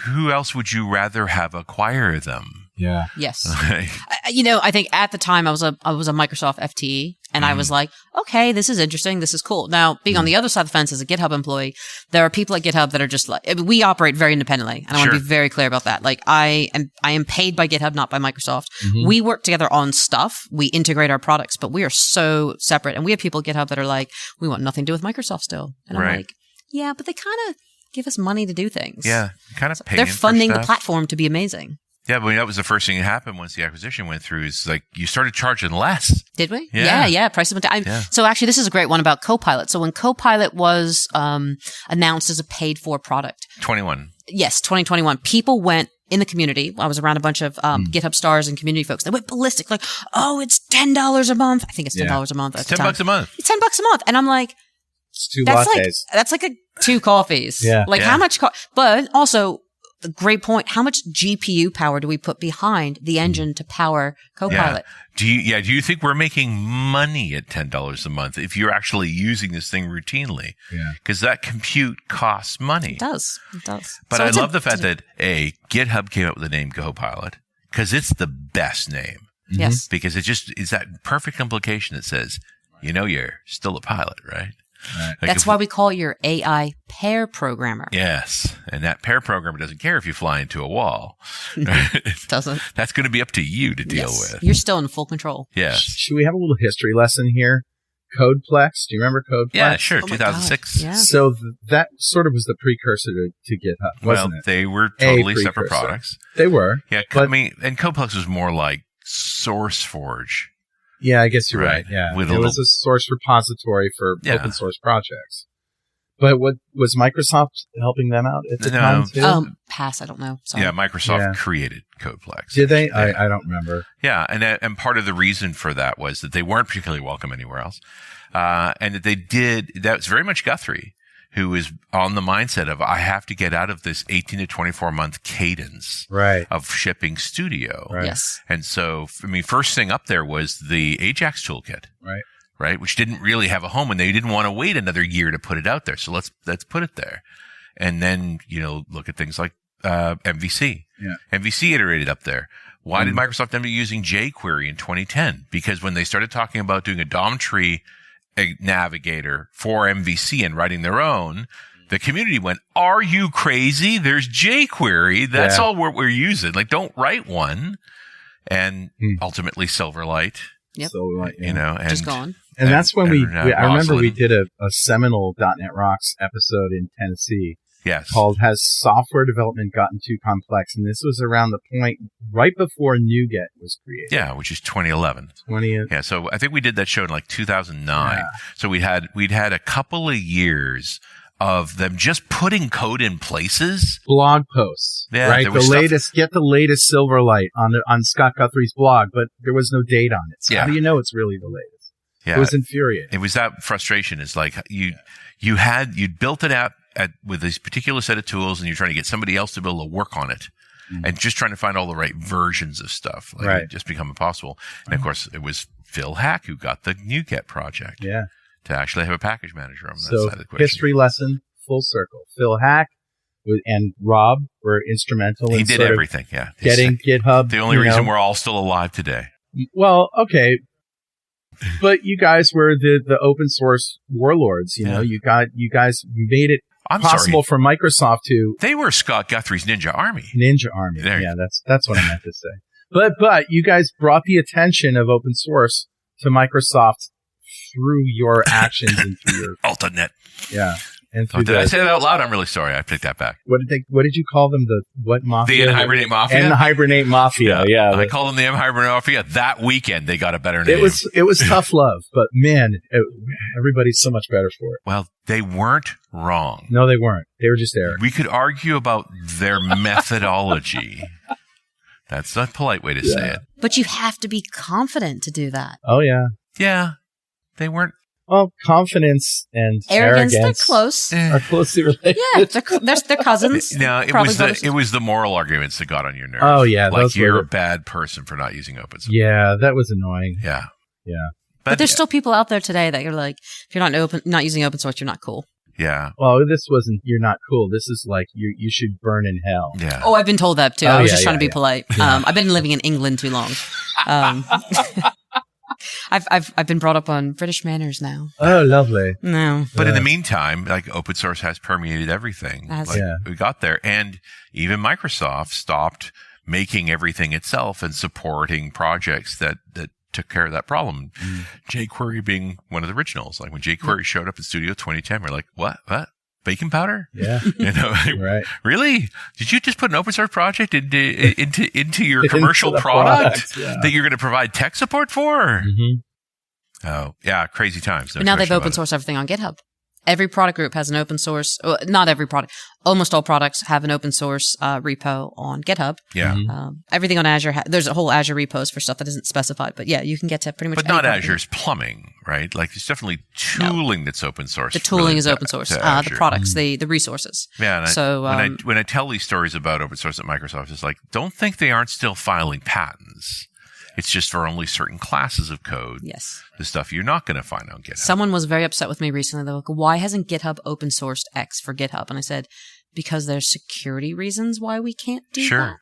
who else would you rather have acquire them? Yeah. Yes. I think at the time I was a Microsoft FTE and I was like, okay, this is interesting. This is cool. Now, being on the other side of the fence as a GitHub employee, there are people at GitHub that are just like, we operate very independently. And I want to be very clear about that. Like I am paid by GitHub, not by Microsoft. We work together on stuff. We integrate our products, but we are so separate. And we have people at GitHub that are like, we want nothing to do with Microsoft still. And I'm like, yeah, but they kind of give us money to do things. Yeah. Kind of They're funding the platform to be amazing. Yeah, but that was the first thing that happened once the acquisition went through is like you started charging less. Did we? Yeah. Prices went down. So actually, this is a great one about Copilot. So when Copilot was announced as a paid-for product. 21. Yes, 2021. People went in the community. I was around a bunch of GitHub stars and community folks. They went ballistic. Like, oh, it's $10 a month. I think it's $10 a month. It's $10 a month. It's $10 a month. And I'm like, It's 2 lattes. That's like 2 coffees. Yeah. Like how much, but also the great point, how much GPU power do we put behind the engine to power Copilot? Yeah. Do you think we're making money at $10 a month if you're actually using this thing routinely? Yeah. Because that compute costs money. It does. But So I it's love the fact that GitHub came up with the name Copilot because it's the best name. Yes. Because it's that perfect implication that says, you're still a pilot, right? Right. Like That's why we call your AI pair programmer. Yes. And that pair programmer doesn't care if you fly into a wall. Doesn't. That's going to be up to you to deal with. You're still in full control. Yes. Should we have a little history lesson here? Codeplex. Do you remember Codeplex? Yeah, sure. Oh my 2006. God. Yeah. So that sort of was the precursor to GitHub, wasn't it? They were totally separate products. They were. Yeah. And Coplex was more like SourceForge. Yeah, I guess you're right. Yeah. With it was a source repository for open source projects. But what was Microsoft helping them out at the time too? pass. I don't know. Sorry. Yeah, Microsoft created CodePlex. Did they? Yeah. I don't remember. Yeah, and part of the reason for that was that they weren't particularly welcome anywhere else, and that they did. That was very much Guthrie, who was on the mindset of, I have to get out of this 18 to 24 month cadence of shipping Studio. Right. Yes. And so, I mean, first thing up there was the Ajax toolkit. Right, which didn't really have a home, and they didn't want to wait another year to put it out there. So let's put it there, and then look at things like MVC. Yeah, MVC iterated up there. Why did Microsoft end up using jQuery in 2010? Because when they started talking about doing a DOM tree navigator for MVC and writing their own, the community went, "Are you crazy? There's jQuery. That's all we're using. Like, don't write one." And ultimately, Silverlight. Yep. Silverlight, and just gone. And that's when I remember we Roslyn. did a seminal .NET Rocks episode in Tennessee. Yes. Called Has Software Development Gotten Too Complex? And this was around the point right before NuGet was created. Yeah, which is 2011. Yeah, so I think we did that show in like 2009. Yeah. So we'd had a couple of years of them just putting code in places. Blog posts. Yeah, right? Get the latest Silverlight on Scott Guthrie's blog, but there was no date on it. So how do you know it's really the latest? Yeah. It was infuriating. It was that frustration. It's like you'd built it out with this particular set of tools, and you're trying to get somebody else to be able to work on it, and just trying to find all the right versions of stuff. Like it just become impossible. And of course, it was Phil Hack who got the NuGet project. Yeah. To actually have a package manager on that side of the question. History lesson, full circle. Phil Hack and Rob were instrumental. He did everything. Yeah. Getting GitHub. The only reason we're all still alive today. Well, okay. But you guys were the open source warlords. You know, you guys made it possible for Microsoft to. They were Scott Guthrie's Ninja Army. Ninja Army. Yeah, that's what I meant to say. But you guys brought the attention of open source to Microsoft through your actions and through your AltaNet. Yeah. And did I say that out loud? I'm really sorry. I take that back. What did you call them? The what mafia? The N-Hibernate Mafia. N-Hibernate Mafia. Yeah. I call them the N-Hibernate Mafia. That weekend, they got a better name. It was tough love, but man, everybody's so much better for it. Well, they weren't wrong. No, they weren't. They were just arrogant. We could argue about their methodology. That's a polite way to say it. But you have to be confident to do that. Oh, yeah. Yeah. They weren't. Well, confidence and arrogance they're close. Are closely related. Yeah, they're cousins. No, it was the moral arguments that got on your nerves. Oh, yeah. Like you're a bad person for not using open source. Yeah, that was annoying. Yeah. Yeah. But there's still people out there today that you're like, if you're not using open source, you're not cool. Yeah. Well, this wasn't, you're not cool. This is like, you should burn in hell. Yeah. Oh, I've been told that too. I was just trying to be polite. I've been living in England too long. I've been brought up on British manners now. Oh, lovely. No. But in the meantime, like open source has permeated everything. We got there. And even Microsoft stopped making everything itself and supporting projects that took care of that problem. jQuery being one of the originals. Like when jQuery showed up in Studio 2010, we're like, what? Baking powder? Yeah. Right. Really? Did you just put an open source project into your commercial product that you're going to provide tech support for? Mm-hmm. Oh, yeah. Crazy times. But now they've open sourced everything on GitHub. Every product group has an open source, not every product, almost all products have an open source repo on GitHub. Yeah. Everything on Azure, there's a whole Azure repos for stuff that isn't specified. But yeah, you can get to pretty much But not Azure's plumbing, right? Like there's definitely tooling that's open source. The tooling is open source. The products, the resources. Yeah. When I tell these stories about open source at Microsoft, it's like, don't think they aren't still filing patents. It's just for only certain classes of code. Yes. The stuff you're not going to find on GitHub. Someone was very upset with me recently. They're like, why hasn't GitHub open sourced X for GitHub? And I said, because there's security reasons why we can't do that.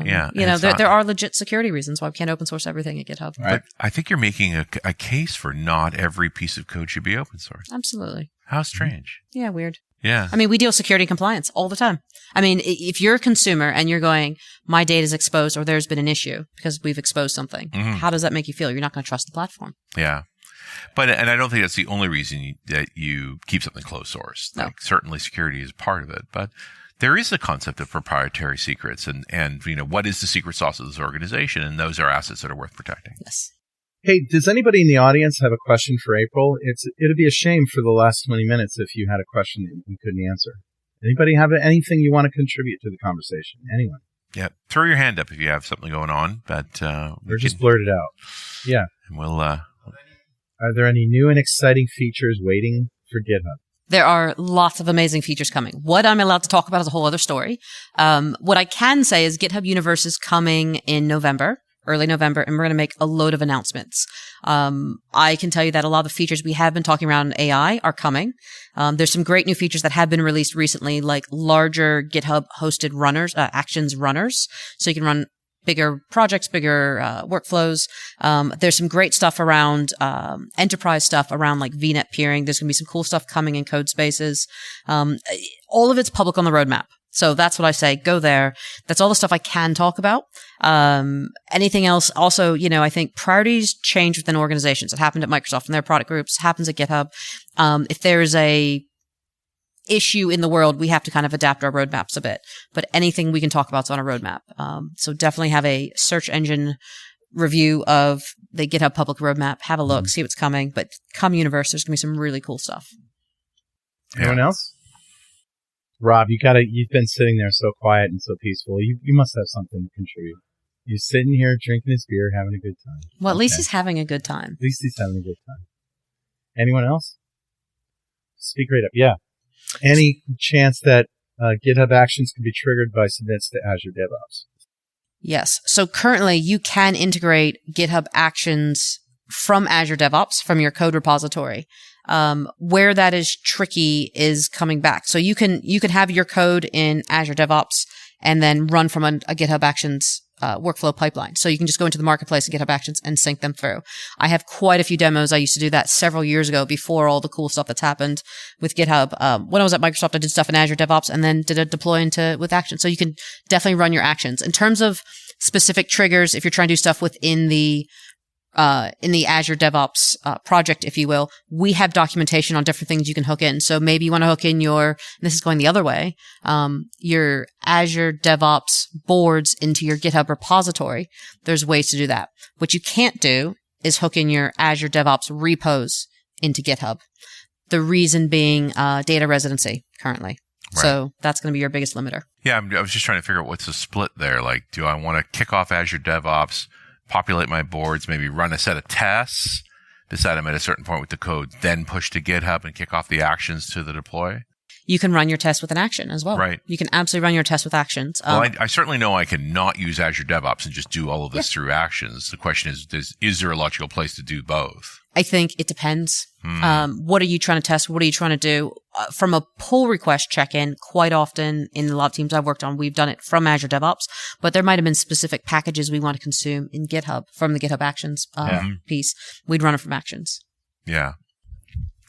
Yeah. There are legit security reasons why we can't open source everything at GitHub. Right. But I think you're making a case for not every piece of code should be open source. Absolutely. How strange. Yeah, weird. Yeah. I mean, we deal with security compliance all the time. I mean, if you're a consumer and you're going, my data is exposed or there's been an issue because we've exposed something, how does that make you feel? You're not going to trust the platform. Yeah. And I don't think that's the only reason that you keep something closed source. No. Like, certainly security is part of it, but there is a concept of proprietary secrets and what is the secret sauce of this organization? And those are assets that are worth protecting. Yes. Hey, does anybody in the audience have a question for April? It'd be a shame for the last 20 minutes if you had a question that we couldn't answer. Anybody have anything you want to contribute to the conversation? Anyone? Yeah. Throw your hand up if you have something going on, but or just blurt it out. Yeah. And we'll. Are there any new and exciting features waiting for GitHub? There are lots of amazing features coming. What I'm allowed to talk about is a whole other story. What I can say is GitHub Universe is coming in November, early November, and we're going to make a load of announcements. I can tell you that a lot of the features we have been talking around in AI are coming. There's some great new features that have been released recently, like larger GitHub hosted runners, actions runners. So you can run bigger projects, bigger workflows. There's some great stuff around enterprise stuff around like VNet peering. There's going to be some cool stuff coming in code spaces. All of it's public on the roadmap. So that's what I say. Go there. That's all the stuff I can talk about. Anything else? Also, I think priorities change within organizations. It happened at Microsoft and their product groups. Happens at GitHub. If there's a issue in the world, we have to kind of adapt our roadmaps a bit. But anything we can talk about is on a roadmap. So definitely have a search engine review of the GitHub public roadmap. Have a look, see what's coming. But come Universe, there's going to be some really cool stuff. Anyone else? Rob, you've been sitting there so quiet and so peaceful. You must have something to contribute. You're sitting here drinking his beer, having a good time. Well, at least he's having a good time. At least he's having a good time. Anyone else? Speak right up. Yeah. Any chance that GitHub Actions can be triggered by submits to Azure DevOps? Yes. So currently you can integrate GitHub Actions from Azure DevOps from your code repository. Where that is tricky is coming back. So you can have your code in Azure DevOps and then run from a GitHub Actions workflow pipeline. So you can just go into the marketplace and GitHub Actions and sync them through. I have quite a few demos. I used to do that several years ago before all the cool stuff that's happened with GitHub. When I was at Microsoft, I did stuff in Azure DevOps and then did a deploy with Actions. So you can definitely run your Actions. In terms of specific triggers, if you're trying to do stuff within the Azure DevOps project, if you will, we have documentation on different things you can hook in. So maybe you want to hook in and this is going the other way, your Azure DevOps boards into your GitHub repository. There's ways to do that. What you can't do is hook in your Azure DevOps repos into GitHub. The reason being data residency currently. Right. So that's going to be your biggest limiter. Yeah, I was just trying to figure out what's the split there. Like, do I want to kick off Azure DevOps, populate my boards, maybe run a set of tests, decide I'm at a certain point with the code, then push to GitHub and kick off the actions to the deploy? You can run your test with an action as well. Right. You can absolutely run your test with actions. Well, I certainly know I can not use Azure DevOps and just do all of this through actions. The question is there a logical place to do both? I think it depends. What are you trying to test? What are you trying to do? From a pull request check-in, quite often in a lot of teams I've worked on, we've done it from Azure DevOps, but there might have been specific packages we want to consume in GitHub from the GitHub Actions piece. We'd run it from Actions. Yeah.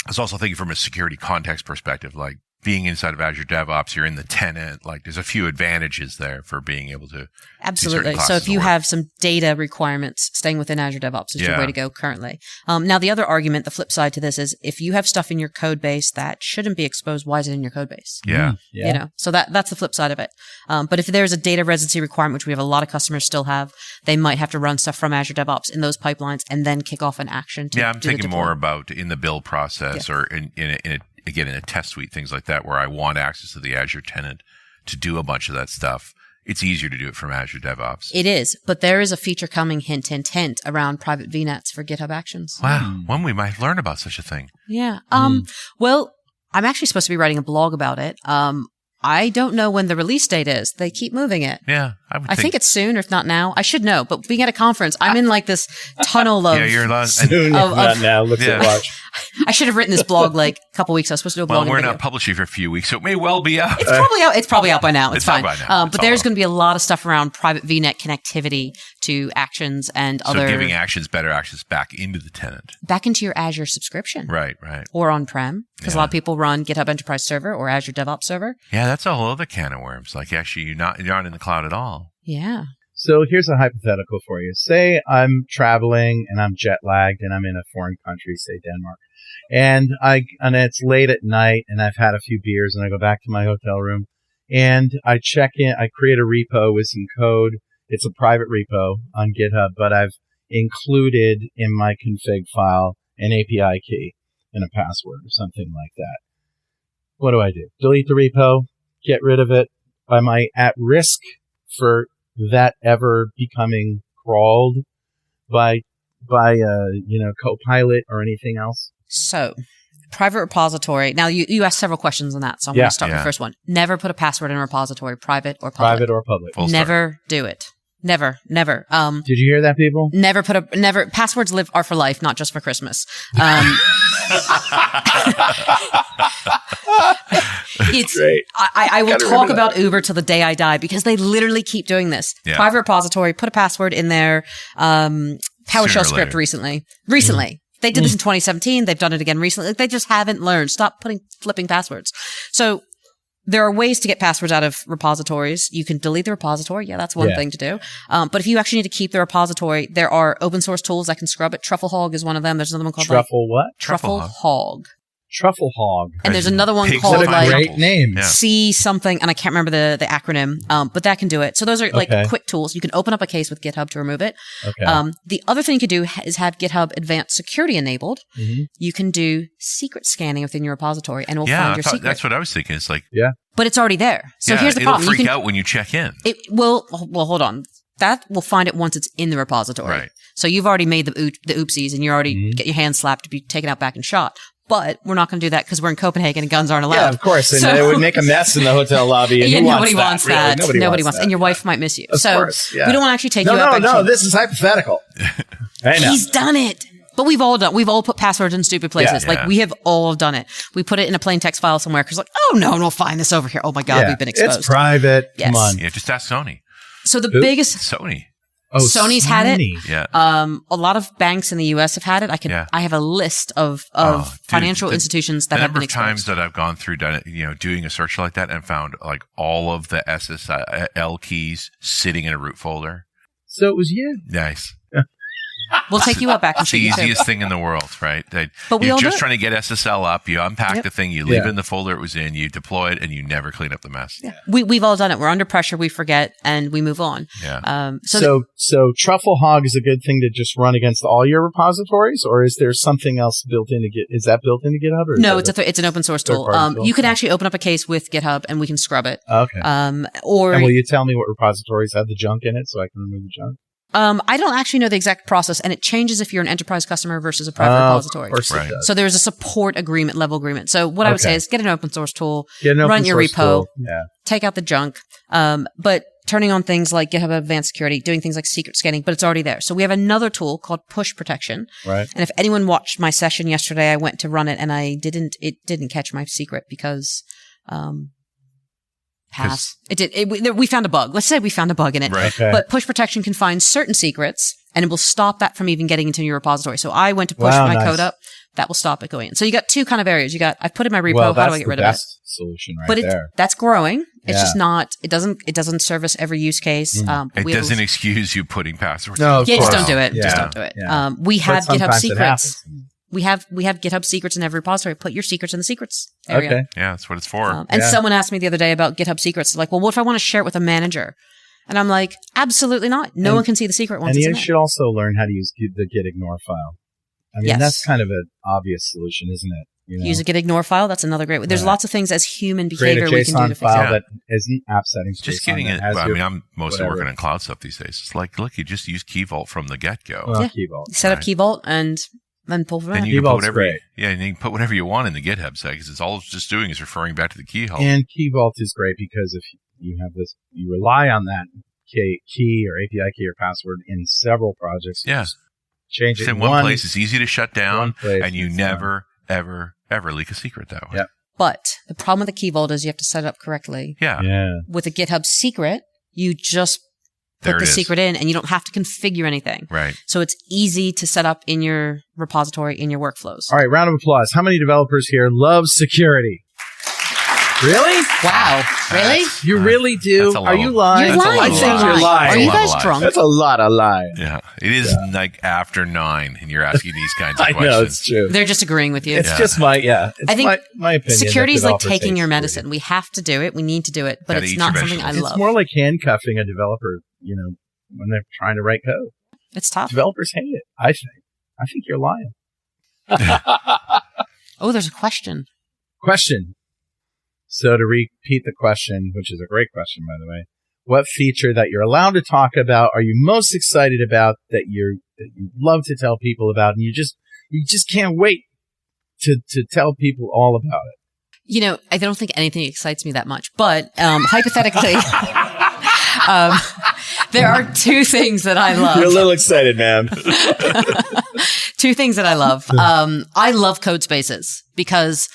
I was also thinking from a security context perspective, like being inside of Azure DevOps, you're in the tenant, like there's a few advantages there for being able to. Absolutely. So if you have some data requirements, staying within Azure DevOps is your way to go currently. Now the other argument, the flip side to this is if you have stuff in your code base that shouldn't be exposed, why is it in your code base? Yeah. So that's the flip side of it. But if there's a data residency requirement, which we have a lot of customers still have, they might have to run stuff from Azure DevOps in those pipelines and then kick off an action to I'm thinking more about in the build process or in a test suite, things like that, where I want access to the Azure tenant to do a bunch of that stuff. It's easier to do it from Azure DevOps. It is, but there is a feature coming, hint, hint, hint, around private VNets for GitHub Actions. Wow. When we might learn about such a thing. Yeah. Well, I'm actually supposed to be writing a blog about it. I don't know when the release date is. They keep moving it. Yeah. I think it's soon, or if not now. I should know, but being at a conference, I'm in like this tunnel of. Yeah, you're not. Soon, if not now. Look at watch. I should have written this blog like a couple weeks. I was supposed to do a blog. Well, we're not publishing for a few weeks, so it may well be out. It's probably out. It's probably out by now. It's fine. By now. But there's going to be a lot of stuff around private VNet connectivity to Actions and other. So giving Actions better access back into the tenant. Back into your Azure subscription. Right. Or on-prem. Because a lot of people run GitHub Enterprise Server or Azure DevOps Server. Yeah, that's a whole other can of worms. Like actually, you're not in the cloud at all. Yeah. So here's a hypothetical for you. Say I'm traveling and I'm jet lagged and I'm in a foreign country, say Denmark. And it's late at night and I've had a few beers and I go back to my hotel room and I check in, I create a repo with some code. It's a private repo on GitHub, but I've included in my config file an API key and a password or something like that. What do I do? Delete the repo, get rid of it? Am I at risk for that ever becoming crawled by Copilot or anything else? So, private repository. Now, you asked several questions on that, so I'm going to start with the first one. Never put a password in a repository, private or public. Private or public. Never do it. Never. Did you hear that, people? Never passwords are for life, not just for Christmas. It's Great. I will talk about Uber till the day I die because they literally keep doing this. Yeah. Private repository, put a password in their PowerShell script recently. They did this in 2017. They've done it again recently. They just haven't learned. Stop flipping passwords. So there are ways to get passwords out of repositories. You can delete the repository. Yeah, that's one thing to do. But if you actually need to keep the repository, there are open source tools that can scrub it. Trufflehog is one of them. There's another one called Trufflehog. Trufflehog. And there's another one Pigs called What a like great name. Yeah. C something, and I can't remember the acronym, but that can do it. So those are like quick tools. You can open up a case with GitHub to remove it. Okay. The other thing you could do is have GitHub Advanced Security enabled. Mm-hmm. You can do secret scanning within your repository, and it will find your secret. That's what I was thinking. It's like, But it's already there. So here's the it'll problem. freak out when you check in. It will. Well, hold on. That will find it once it's in the repository. Right. So you've already made the oopsies, and you're already get your hand slapped to be taken out back and shot. But we're not going to do that because we're in Copenhagen and guns aren't allowed. Yeah, of course. And it would make a mess in the hotel lobby. And nobody wants that. Really? Nobody wants that. And your wife might miss you. Of course, yeah. We don't want to actually take you out. No, this is hypothetical. I know. He's done it. But we've all put passwords in stupid places. Yeah. Like we have all done it. We put it in a plain text file somewhere because oh no, we'll find this over here. Oh my God, we've been exposed. It's private. Yes. Come on. Yeah, just ask Sony. So the biggest Sony. Oh, Sony's had it. Yeah. A lot of banks in the US have had it. I have a list of financial institutions that have been exposed. The number of times that I've gone through doing a search like that and found like all of the SSL keys sitting in a root folder. So it was you. Nice. We'll take you up back and It's shoot the you too. easiest thing in the world, right? But we you're all just do it. trying to get SSL up. You unpack the thing, you leave it in the folder it was in, you deploy it, and you never clean up the mess. Yeah. We've all done it. We're under pressure, we forget, and we move on. Yeah. So Trufflehog is a good thing to just run against all your repositories, or is there something else built into Is that built into GitHub? Or no, it's an open source tool. tool? You can actually open up a case with GitHub, and we can scrub it. Okay. And will you tell me what repositories have the junk in it so I can remove the junk? I don't actually know the exact process, and it changes if you're an enterprise customer versus a private repository. Of course it Right. does. So there's a support level agreement. So what I would say is get an open source tool, Get an open run your source repo, tool. Yeah. take out the junk. But turning on things like GitHub Advanced Security, doing things like secret scanning, but it's already there. So we have another tool called Push Protection. Right. And if anyone watched my session yesterday, I went to run it and it didn't catch my secret because, pass. We found a bug. Let's say we found a bug in it. Right. Okay. But Push Protection can find certain secrets and it will stop that from even getting into your repository. So I went to push my code up. That will stop it going in. So you got two kind of areas. I've put in my repo. How do I get rid of it? That's the solution right there. That's growing. It's just not, it doesn't service every use case. It doesn't excuse you putting passwords. No, of just course. don't do it. Yeah. Just don't do it. Yeah. We have But GitHub sometimes it secrets. happens. We have GitHub secrets in every repository. Put your secrets in the secrets area. Okay. Yeah, that's what it's for. And someone asked me the other day about GitHub secrets. Like, well, what if I want to share it with a manager? And I'm like, absolutely not. No one can see the secret once And it's in you there. should also learn how to use the git ignore file. I mean, Yes. that's kind of an obvious solution, isn't it? You know? Use a git ignore file. That's another great way. There's lots of things as human Create a behavior we can do JSON to fix file it. that isn't app settings. Just JSON getting that it. has Well, I your- mean, I'm mostly whatever. working on cloud stuff these days. It's like, look, you just use Key Vault from the get-go. Well, Yeah. Key Vault. Set up Key Vault and then pull from Then that. you can put Vault's whatever, great. and you can put whatever you want in the GitHub site because it's all it's just doing is referring back to the key vault. And Key Vault is great because if you have this, you rely on that key or API key or password in several projects. You Yeah. just change It's it in one place. It's easy to shut one down, place, and you it's never, ever, ever leak a secret that way. Yep. But the problem with the Key Vault is you have to set it up correctly. Yeah. Yeah. With a GitHub secret, you just There put the it is. secret in and you don't have to configure anything. Right. So it's easy to set up in your repository, in your workflows. All right. Round of applause. How many developers here love security? Really? Wow. Really? You really do? That's a Are little- you lying? You're lying. I think you're Are lying. you That's a guys lot of drunk? That's a lot of lying. Yeah. It is like after 9 and you're asking these kinds of I questions. know, it's true. They're just agreeing with you. It's Yeah. just my, it's I think my opinion. Security that is like developers taking hate your security. medicine. We have to do it. We need to do it. But Gotta it's eat not your something I vegetables. love. It's more like handcuffing a developer, when they're trying to write code. It's tough. Developers hate it, I think. I think you're lying. Oh, there's a question. Question. So to repeat the question, which is a great question, by the way, what feature that you're allowed to talk about are you most excited about that you love to tell people about, and you just can't wait to tell people all about it? You know, I don't think anything excites me that much, but hypothetically, there are two things that I love. You're a little excited, man. Two things that I love. I love code spaces because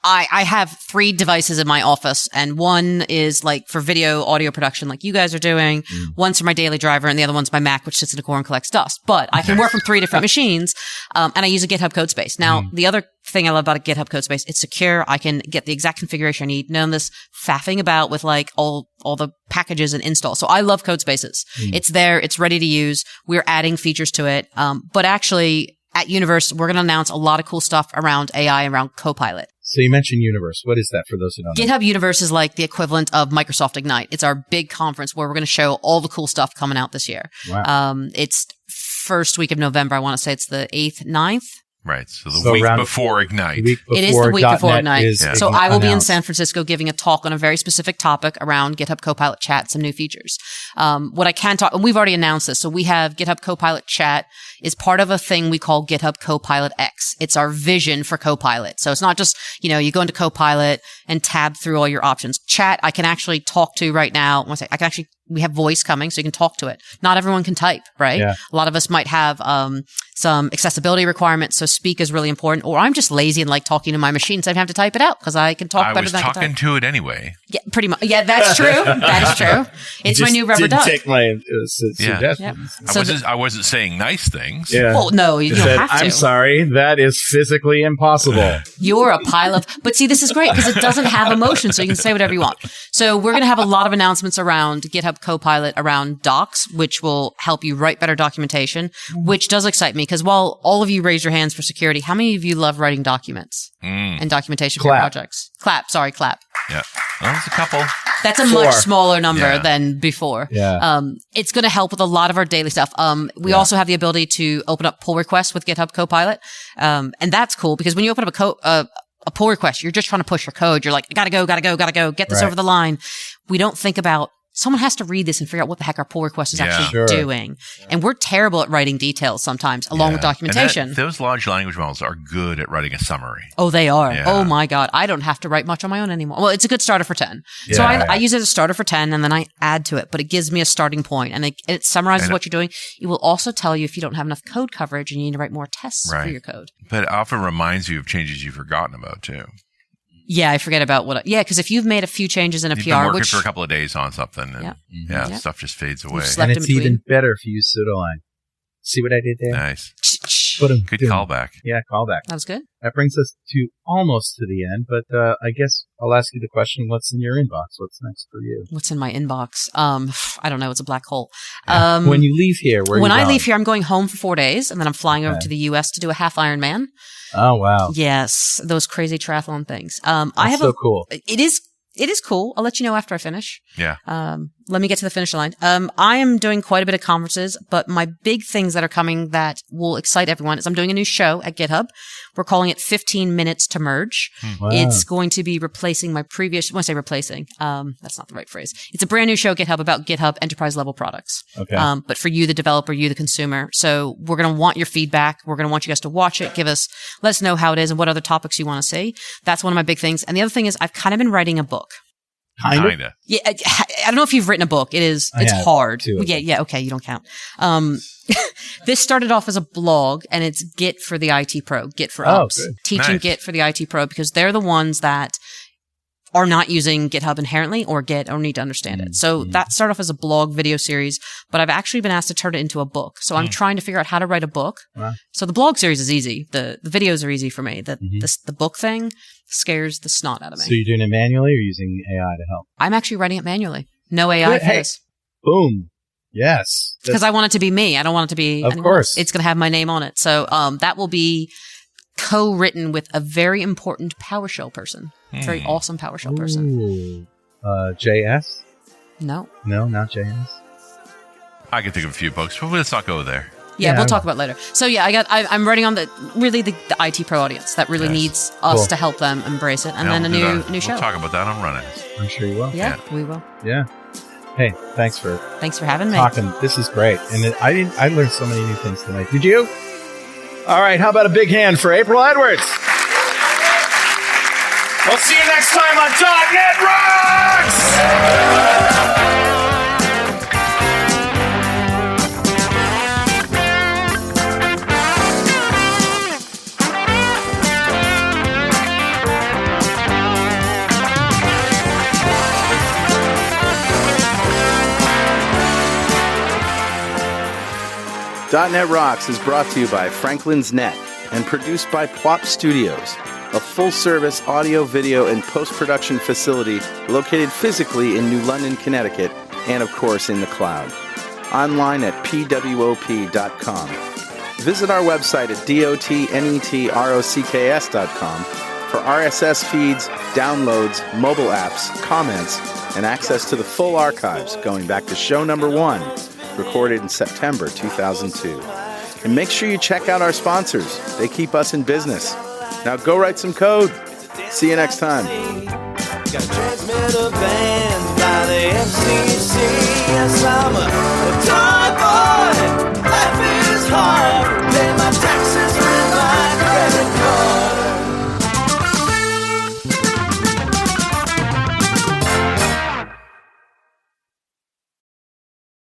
I have 3 devices in my office, and one is like for video, audio production, like you guys are doing. One's for my daily driver, and the other one's my Mac, which sits in a corner and collects dust. But I can work from 3 different machines, and I use a GitHub code space. Now, the other thing I love about a GitHub code space, it's secure. I can get the exact configuration I need. None of this faffing about with like all the packages and install. So I love code spaces. It's there. It's ready to use. We're adding features to it. But actually, at Universe, we're going to announce a lot of cool stuff around AI, around Copilot. So you mentioned Universe. What is that for those who don't know? GitHub Universe is like the equivalent of Microsoft Ignite. It's our big conference where we're going to show all the cool stuff coming out this year. Wow. It's first week of November. I want to say it's the 8th, 9th. Right. So the week before Ignite. It is the week before Ignite. So I will be in announced. San Francisco giving a talk on a very specific topic around GitHub Copilot Chat, some new features. What I can talk, and we've already announced this. So we have GitHub Copilot Chat is part of a thing we call GitHub Copilot X. It's our vision for Copilot. So it's not just, you go into Copilot and tab through all your options. Chat, I can actually talk to right now. We have voice coming, so you can talk to it. Not everyone can type, right? Yeah. A lot of us might have some accessibility requirements, so speak is really important. Or I'm just lazy and like talking to my machine, so I don't have to type it out because I can talk better than I can type. I was talking to it anyway. Yeah, pretty much. Yeah, that's true. That is true. It's my new rubber duck. Take my suggestions. Yep. I wasn't saying nice things. Yeah. Well, no, you don't have to. I'm sorry, that is physically impossible. You're a pile of, but see, this is great because it doesn't have emotion, so you can say whatever you want. So we're going to have a lot of announcements around GitHub Copilot, around docs, which will help you write better documentation, which does excite me because while all of you raise your hands for security, how many of you love writing documents and documentation for your projects? Clap. Yeah. Well, there's a couple. That's a much smaller number than before. Yeah. It's going to help with a lot of our daily stuff. We also have the ability to open up pull requests with GitHub Copilot. And that's cool because when you open up a pull request, you're just trying to push your code. You're like, gotta go, get this over the line. We don't think about someone has to read this and figure out what the heck our pull request is actually doing. And we're terrible at writing details sometimes along with documentation. And those large language models are good at writing a summary. Oh, they are. Yeah. Oh my God. I don't have to write much on my own anymore. Well, it's a good starter for 10. So I use it as a starter for 10 and then I add to it, but it gives me a starting point and it summarizes what you're doing. It will also tell you if you don't have enough code coverage and you need to write more tests for your code. But it often reminds you of changes you've forgotten about too. Yeah, I forget about because if you've made a few changes in a You've PR, been working for a couple of days on something, and stuff just fades away. And it's even better if you use pseudoline. See what I did there? Nice. Good callback. Yeah, callback. That was good. That brings us to almost to the end, but I guess I'll ask you the question, what's in your inbox? What's next for you? What's in my inbox? I don't know. It's a black hole. When you leave here, when I leave here, I'm going home for 4 days, and then I'm flying over to the U.S. to do a half Ironman. Oh, wow. Yes, those crazy triathlon things. That's so cool. It is cool. I'll let you know after I finish. Yeah. Let me get to the finish line. I am doing quite a bit of conferences, but my big things that are coming that will excite everyone is I'm doing a new show at GitHub. We're calling it 15 Minutes to Merge. Wow. It's going to be replacing my previous, when I say replacing, that's not the right phrase. It's a brand new show, GitHub, about GitHub enterprise level products. Okay. But for you, the developer, you, the consumer. So we're going to want your feedback. We're going to want you guys to watch it, let us know how it is and what other topics you want to see. That's one of my big things. And the other thing is I've kind of been writing a book. Kinda. Yeah, I don't know if you've written a book. It's hard. Yeah. Okay, you don't count. This started off as a blog, and it's Git for the IT Pro, Git for Ops, teaching Git for the IT Pro because they're the ones that are not using GitHub inherently or need to understand it. So that started off as a blog video series, but I've actually been asked to turn it into a book. So I'm trying to figure out how to write a book. Wow. So the blog series is easy. The videos are easy for me. The book thing scares the snot out of me. So you're doing it manually or using AI to help? I'm actually writing it manually. No AI for this. Boom. Yes. Because I want it to be me. I don't want it to be Of course. It's going to have my name on it. So that will be co-written with a very important PowerShell person. Very awesome PowerShell person. JS? No, not JS. I can think of a few books, but let's not go there. Yeah, we'll talk about it later. So yeah, I'm writing on the IT pro audience that really needs us to help them embrace it, and then a new show. We'll talk about that on Run It. I'm sure you will. Yeah, we will. Yeah. Hey, thanks for having me. Talking. This is great, and I learned so many new things tonight. Did you? All right. How about a big hand for April Edwards? We'll see you next time on .NET Rocks! .NET Rocks is brought to you by Franklin's Net and produced by Plop Studios, a full-service audio, video, and post-production facility located physically in New London, Connecticut, and, of course, in the cloud. Online at pwop.com. Visit our website at dotnetrocks.com for RSS feeds, downloads, mobile apps, comments, and access to the full archives going back to show number 1, recorded in September 2002. And make sure you check out our sponsors. They keep us in business. Now go write some code. See you next time. Got transmitter banned by the FCC. Yes, I'm a